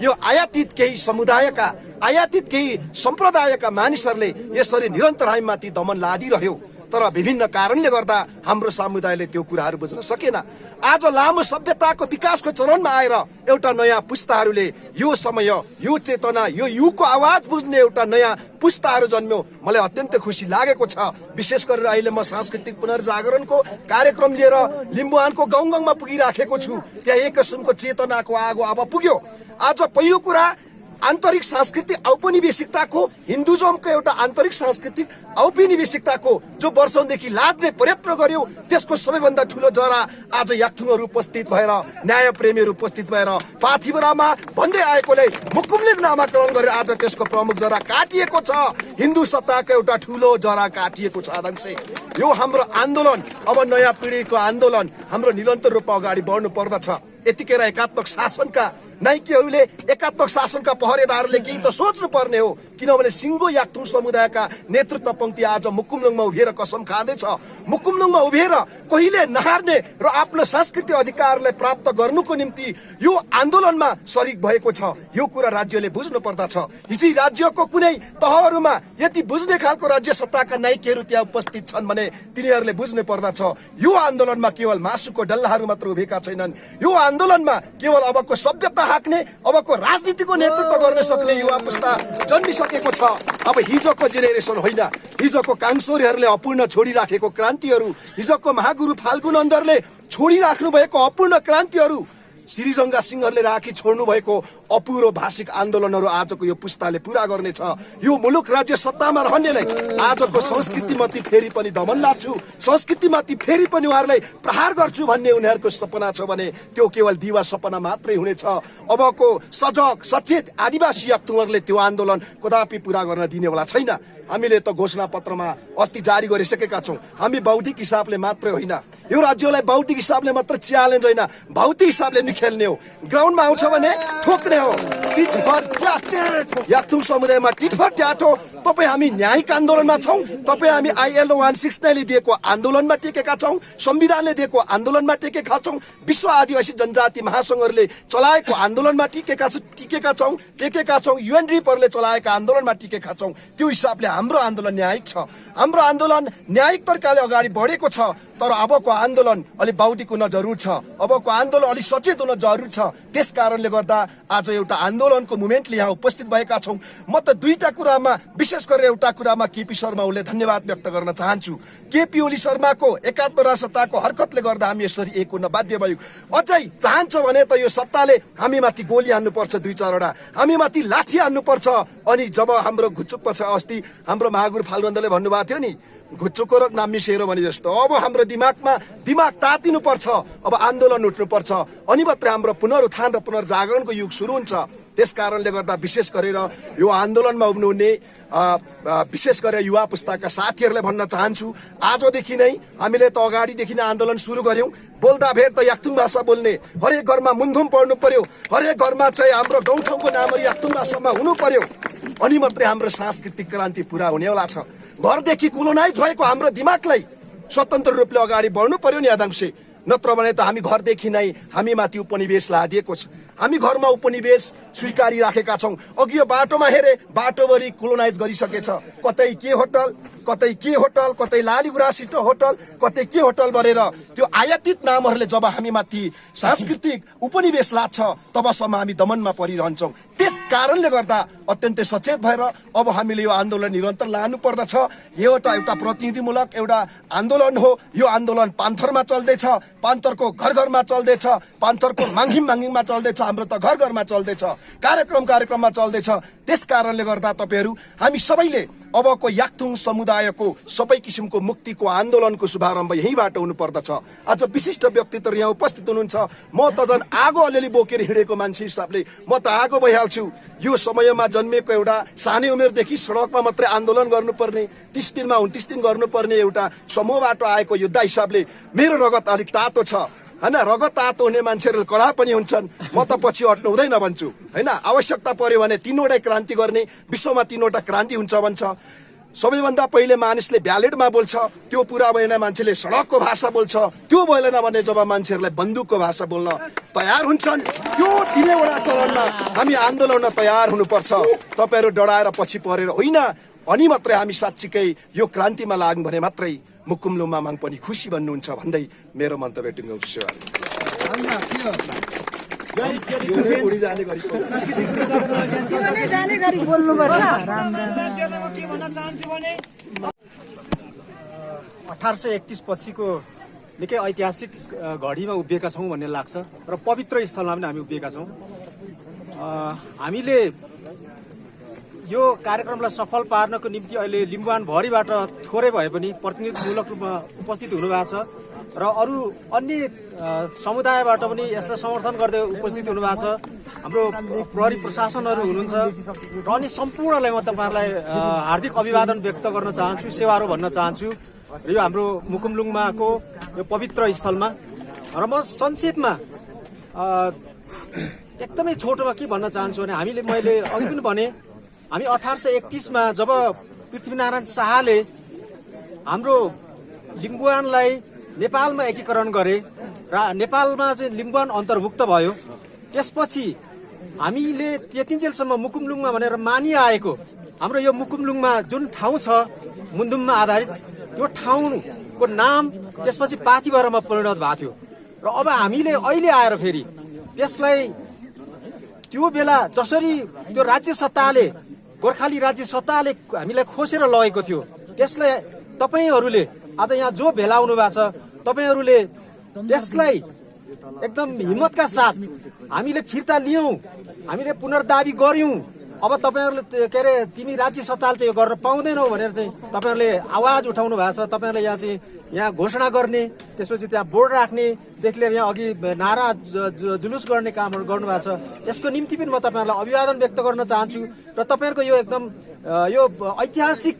यो आयातित केही समुदायका आयातित केही सम्प्रदायका मानिसहरूले यसरी निरन्तर हामीमाथि दमन लादिरह्यो, तर विभिन्न कारणले गर्दा हाम्रो समुदायले त्यो कुराहरू बुझ्न सकेन। आज लामो सभ्यताको विकासको चरणमा आएर एउटा नयाँ पुस्ताहरूले यो समय यो चेतना यो युगको आवाज बुझ्ने एउटा नयाँ पुस्ताहरू जन्म्यो। मलाई अत्यन्तै खुसी लागेको छ। विशेष गरेर अहिले म सांस्कृतिक पुनर्जागरणको कार्यक्रम लिएर लिम्बुवानको गाउँ गाउँमा पुगिराखेको छु। त्यहाँ एक किसिमको चेतनाको आगो अब पुग्यो। आज पहिलो कुरा आन्तरिक सांस्कृतिक औपनिवेशिकताको हिन्दुजमको एउटा आन्तरिक सांस्कृतिक औपनिवेशिकताको जो वर्षौंदेखि लाद्ने प्रयत्न गर्यो त्यसको सबैभन्दा ठुलो जरा आज याक्थुङहरू उपस्थित भएर न्याय प्रेमीहरू उपस्थित भएर पाथिभरामा भन्दै आएकोले मुकुमले नामाकरण गरेर आज त्यसको प्रमुख जरा काटिएको छ। हिन्दू सत्ताको एउटा ठुलो जरा काटिएको छ। आदमसे यो हाम्रो आन्दोलन अब नयाँ पिढीको आन्दोलन हाम्रो निरन्तर रूपमा अगाडि बढ्नु पर्दछ। यतिखेर एकात्मक शासनका नाइकेहरूले एकात्मक शासनका पहरेदारले केही त सोच्नु पर्ने हो, किनभने सिङ्गो याक्थुङ समुदायका नेतृत्व पंक्ति आज मुकुमलुङमा उभिएर कसम खाँदैछ। मुकुमलुङमा उभिएर कहिले नहार्ने र आफ्नो सांस्कृतिक अधिकारलाई प्राप्त गर्नुको निम्ति यो आन्दोलनमा सरिक भएको छ। यो कुरा राज्यले बुझ्नु पर्दछ। हिजो राज्यको कुनै तहहरूमा यति बुझ्ने खालको राज्य सत्ताका नाइकेहरू त्यहाँ उपस्थित छन् भने तिनीहरूले बुझ्नु पर्दछ यो आन्दोलनमा केवल मासुको डल्लाहरू मात्र उभिएका छैनन्। यो आन्दोलनमा केवल अबको सभ्यता हाक्ने अबको राजनीतिको नेतृत्व गर्न सक्ने युवा पुस्ता जन्मिसकेको छ। अब हिजोको जेनेरेसन होइन, हिजोको काङसोरीहरूले अपूर्ण छोडिराखेको क्रान्तिहरू, हिजोको महागुरु फाल्गुन अन्दरले छोडिराख्नु भएको अपूर्ण क्रान्तिहरू, श्रीजङ्गा सिंहहरूले राखी छोड्नु भएको अपुरो भाषिक आन्दोलनहरू आजको यो पुस्ताले पूरा गर्नेछ। यो मुलुक राज्य सत्तामा रहनेलाई आजको संस्कृतिमाथि फेरि पनि दमन लाग्छु, संस्कृतिमाथि फेरि पनि उहाँहरूलाई प्रहार गर्छु भन्ने उनीहरूको सपना छ भने त्यो केवल दिवा सपना मात्रै हुनेछ। अबको सजग सचेत आदिवासी याक्थुङहरूले त्यो आन्दोलन कदापि पूरा गर्न दिनेवाला छैन। हामीले त घोषणा पत्रमा अस्ति जारी गरिसकेका छौँ। हामी बौद्धिक हिसाबले मात्रै होइन, यो राज्यलाई भौतिक हिसाबले मात्र च्यालेन्ज होइन, भौतिक हिसाबले नि खेल्ने हो। ग्राउन्डमा आउँछ भने ठोक्ने हो। टिट फर ट्याट याक्थुङ समुदायमा टिट फर ट्याट हो। तपाईँ हामी न्यायिक आन्दोलनमा छौँ, तपाईँ हामी ILO 169 ले दिएको आन्दोलनमा टेकेका छौँ, संविधानले दिएको आन्दोलनमा टेकेका छौँ, विश्व आदिवासी जनजाति महासङ्घहरूले चलाएको आन्दोलनमा टेकेका छौँ, UNDPहरूले चलाएका आन्दोलनमा टेकेका छौँ। त्यो हिसाबले हाम्रो आन्दोलन न्यायिक छ। हाम्रो आन्दोलन न्यायिक तरिकाले अगाडि बढेको छ। तर अबको आन्दोलन अलिक बौद्धिक हुन जरुर छ, अबको आन्दोलन अलिक सचेत हुन जरुर छ। त्यस कारणले गर्दा आज एउटा आन्दोलनको मुभमेन्टले यहाँ उपस्थित भएका छौँ। म त दुईटा कुरामा, विशेष गरेर एउटा कुरामा केपी शर्मा ओलीले धन्यवाद व्यक्त गर्न चाहन्छु। केपी ओली शर्माको एकात्मराष्ट्रताको हरकतले गर्दा हामी यसरी एक हुन बाध्य भयौँ। अझै चाहन्छ भने त यो सत्ताले हामीमाथि गोली हान्नुपर्छ, 2-4वटा हामीमाथि लाठी हान्नुपर्छ। अनि जब हाम्रो घुचुक पछि अस्ति हाम्रो महागुरु फालबन्दले भन्नुभएको थियो नि, घुच्चुको र नाम्मी सेरो भने जस्तो अब हाम्रो दिमाग तातिनु पर्छ, अब आन्दोलन उठ्नुपर्छ। अनि मात्रै हाम्रो पुनरुत्थान र पुनर्जागरणको युग सुरु हुन्छ। त्यस कारणले गर्दा विशेष गरेर यो आन्दोलनमा उभिनुहुने विशेष गरेर युवा पुस्ताका साथीहरूलाई भन्न चाहन्छु, आजदेखि नै हामीले त अगाडिदेखि नै आन्दोलन सुरु गर्यौं। बोल्दा भेट त याक्थुङ भाषा बोल्ने, हरेक घरमा मुन्धुम पढ्नु पर्यो, हरेक घरमा चाहिँ हाम्रो गाउँठाउँको नामहरू याक्थुङ भाषामा हुनु पर्यो। अनि मात्रै हाम्रो सांस्कृतिक क्रान्ति पुरा हुनेवाला छ। घरदेखि कोलोनाइज भएको हाम्रो दिमागलाई स्वतन्त्र रूपले अगाडि बढ्नु पर्यो नि यादांशे, नत्र भने त हामी घरदेखि नै हामीमाथि उपनिवेश लादिएको छ। हामी घरमा उपनिवेश स्वीकारी राखेका छौँ। अघि यो बाटोमा हेरे, बाटोभरि कोलोनाइज गरिसकेछ। कतै के होटल, कतै लाली गुराँसितो होटल, कतै के होटल भनेर त्यो आयातित नामहरूले जब हामीमाथि सांस्कृतिक उपनिवेश लाग्छ तबसम्म हामी दमनमा परिरहन्छौँ। त्यस कारणले गर्दा अत्यन्तै सचेत भएर अब हामीले यो आन्दोलन निरन्तर लानु पर्दछ। यो एउटा प्रतिनिधिमूलक एउटा आन्दोलन हो। यो आन्दोलन पान्थरमा चल्दैछ, पान्थरको घर घरमा चल्दैछ, पान्थरको माङिङमा चल्दैछ, हाम्रो त घर घरमा चल्दैछ, कार्यक्रममा चल्दैछ। त्यस कारणले गर्दा तपाईहरू हामी सबैले अबको याक्थुङ समुदायको सबै किसिमको मुक्तिको आन्दोलनको शुभारम्भ यहीँबाट हुनुपर्दछ। आज विशिष्ट व्यक्तित्वहरू यहाँ उपस्थित हुनुहुन्छ। म त झन् आगो अलिअलि बोकेर हिँडेको मान्छे हिसाबले म त आगो भइहाल्छु। यो समयमा जन्मेको एउटा सानै उमेरदेखि सडकमा मात्रै आन्दोलन गर्नुपर्ने, 30 दिनमा 29 दिन गर्नुपर्ने एउटा समूहबाट आएको योद्धा हिसाबले मेरो रगत अलिक तातो छ हैन। रगत तातो हुने मान्छेहरू कडा पनि हुन्छन्। म त पछि हट्नु हुँदैन भन्छु हैन। आवश्यकता पर्यो भने 3वटा क्रान्ति गर्ने, विश्वमा 3वटा क्रान्ति हुन्छ भन्छ। सबैभन्दा पहिले मानिसले ब्यालेटमा बोल्छ, त्यो पुरा भएन मान्छेले सडकको भाषा बोल्छ, त्यो भएन भने जब मान्छेहरूलाई बन्दुकको भाषा बोल्न तयार हुन्छन्, त्यो 3वटा चरणमा हामी आन्दोलनमा तयार हुनुपर्छ। तपाईहरू डराएर पछि परेर होइन। अनि मात्रै हामी साँच्चीकै यो क्रान्तिमा लाग्नु भने मात्रै मुकुम लुम्मा माङ पनि खुसी भन्नुहुन्छ भन्दै मेरो मन्तव्य टुङ्ग्याउँछु। उडी जाने गरी बोल्नुपर्छ। 1831 पछिको निकै ऐतिहासिक घडीमा उभिएका छौँ भन्ने लाग्छ र पवित्र स्थलमा पनि हामी उभिएका छौँ। हामीले यो कार्यक्रमलाई सफल पार्नको निम्ति अहिले लिम्बुवान भरिबाट थोरै भए पनि प्रतिनिधिमूलक रूपमा उपस्थित हुनुभएको छ र अरू अन्य समुदायबाट पनि यसलाई समर्थन गर्दै उपस्थित हुनुभएको छ। हाम्रो प्रहरी प्रशासनहरू हुनुहुन्छ र अनि सम्पूर्णलाई म तपाईँहरूलाई हार्दिक अभिवादन व्यक्त गर्न चाहन्छु, सेवारो भन्न चाहन्छु र यो हाम्रो मुकुमलुङमाको यो पवित्र स्थलमा। र म संक्षेपमा एकदमै छोटोमा के भन्न चाहन्छु भने मैले अघि पनि भने हामी 1831 मा जब पृथ्वीनारायण शाहले हाम्रो लिम्बुवानलाई नेपालमा एकीकरण गरे र नेपालमा चाहिँ लिम्बुवान अन्तर्भुक्त भयो, त्यसपछि हामीले त्यतिन्जेलसम्म मुकुमलुङमा भनेर मानिआएको हाम्रो यो मुकुमलुङमा जुन ठाउँ छ मुन्धुममा आधारित, त्यो ठाउँको नाम त्यसपछि पाथिभरामा परिणत भएको थियो। र अब हामीले अहिले आएर फेरि त्यसलाई त्यो बेला जसरी त्यो राज्य सत्ताले, गोर्खाली राज्य सत्ताले हामीलाई खोसेर लगेको थियो, त्यसलाई तपाईहरूले आज यहाँ जो भेला हुनु भएको छ तपाईहरूले त्यसलाई एकदम हिम्मतका साथ हामीले फिर्ता लियौँ, हामीले पुनर्दाबी गर्यौँ। अब तपाईँहरूले के अरे तिमी राज्य सत्ताले चाहिँ यो गर्न पाउँदैनौ भनेर चाहिँ तपाईँहरूले आवाज उठाउनु भएको छ। तपाईँहरूले यहाँ चाहिँ यहाँ घोषणा गर्ने, त्यसपछि त्यहाँ बोर्ड राख्नेदेखि लिएर यहाँ अघि नारा जुलुस गर्ने कामहरू गर्नुभएको छ। यसको निम्ति पनि म तपाईँहरूलाई अभिवादन व्यक्त गर्न चाहन्छु र तपाईँहरूको यो एकदम यो ऐतिहासिक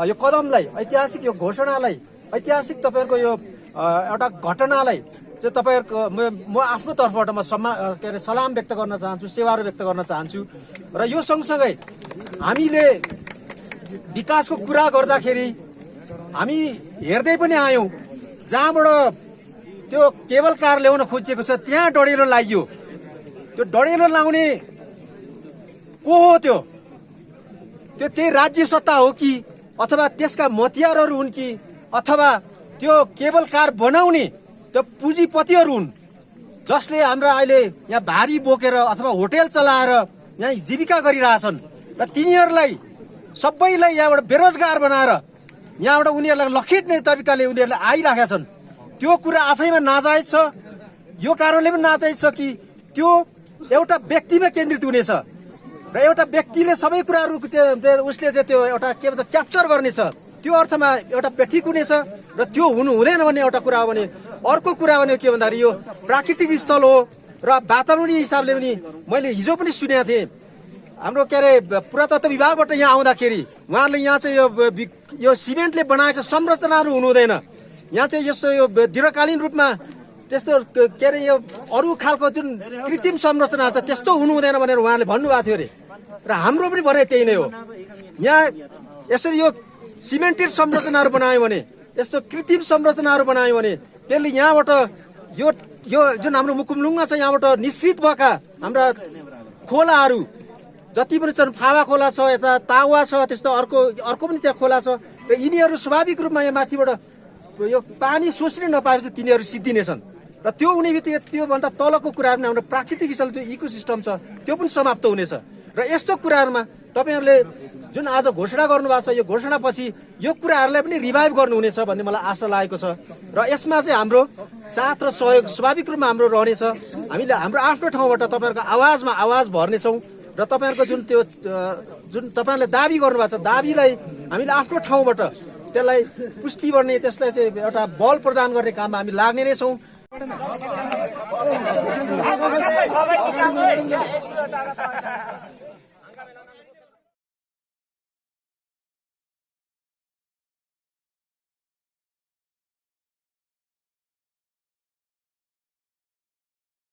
यो कदमलाई, ऐतिहासिक यो घोषणालाई, ऐतिहासिक तपाईँहरूको यो एउटा घटनालाई चाहिँ तपाईँहरूको म आफ्नो तर्फबाट म के अरे सलाम व्यक्त गर्न चाहन्छु, सेवाहरू व्यक्त गर्न चाहन्छु। र यो सँगसँगै हामीले विकासको कुरा गर्दाखेरि हामी हेर्दै पनि आयौँ, जहाँबाट त्यो केबल कार ल्याउन खोजिएको छ त्यहाँ डढेलो लाग्यो। त्यो डढेलो लाउने को हो? त्यो त्यही राज्य सत्ता हो कि अथवा त्यसका मतियारहरू हुन् कि अथवा त्यो केबल कार बनाउने त्यो पुँजीपतिहरू हुन्, जसले हाम्रो अहिले यहाँ भारी बोकेर अथवा होटेल चलाएर यहाँ जीविका गरिरहेछन्। र तिनीहरूलाई सबैलाई यहाँबाट बेरोजगार बनाएर यहाँबाट उनीहरूलाई लखेट्ने तरिकाले उनीहरूले आइरहेका छन्। त्यो कुरा आफैमा नाजायज छ। यो कारणले पनि नाजायज छ कि त्यो एउटा व्यक्तिमा केन्द्रित हुनेछ र एउटा व्यक्तिले सबै कुराहरू उसले त्यो एउटा के भन्छ क्याप्चर गर्नेछ। त्यो अर्थमा एउटा बेठिक हुनेछ र त्यो हुनु हुँदैन भन्ने एउटा कुरा हो भने, अर्को कुरा भने के भन्दाखेरि यो प्राकृतिक स्थल हो र वातावरणीय हिसाबले पनि मैले हिजो पनि सुनेको थिएँ। हाम्रो के अरे पुरातत्व विभागबाट यहाँ आउँदाखेरि उहाँहरूले यहाँ चाहिँ यो सिमेन्टले बनाएको संरचनाहरू हुनु हुँदैन, यहाँ चाहिँ यस्तो यो दीर्घकालीन रूपमा त्यस्तो के अरे यो अरू खालको जुन कृत्रिम संरचनाहरू छ त्यस्तो हुनु हुँदैन भनेर उहाँले भन्नुभएको थियो अरे। र हाम्रो पनि भनाइ त्यही नै हो। यहाँ यसरी यो सिमेन्टेड संरचनाहरू बनायो भने, यस्तो कृत्रिम संरचनाहरू बनायो भने त्यसले यहाँबाट यो यो जुन हाम्रो मुकुमलुङमा छ यहाँबाट निश्चित भएका हाम्रा खोलाहरू जति पनि छन्, फावा खोला छ, यता तावा छ, त्यस्तो अर्को पनि त्यहाँ खोला छ र यिनीहरू स्वाभाविक रूपमा यहाँ माथिबाट यो पानी सोच्नै नपाएपछि तिनीहरू सिद्धिनेछन् र त्यो हुने बित्तिकै त्योभन्दा तलको कुराहरू हाम्रो प्राकृतिक हिसाबले जो इकोसिस्टम छ त्यो पनि समाप्त हुनेछ। र यस्तो कुराहरूमा तपाईँहरूले जुन आज घोषणा गर्नुभएको छ, यो घोषणापछि यो कुराहरूलाई पनि रिभाइभ गर्नुहुनेछ भन्ने मलाई आशा लागेको छ। र यसमा चाहिँ हाम्रो साथ र सहयोग स्वाभाविक रूपमा हाम्रो रहनेछ। हामीले हाम्रो आफ्नो ठाउँबाट तपाईँहरूको आवाजमा आवाज भर्नेछौँ र तपाईँहरूको जुन तपाईँहरूले दाबी गर्नुभएको छ दाबीलाई हामीले आफ्नो ठाउँबाट त्यसलाई पुष्टि गर्ने, त्यसलाई चाहिँ एउटा बल प्रदान गर्ने काममा हामी लाग्ने नै छौँ।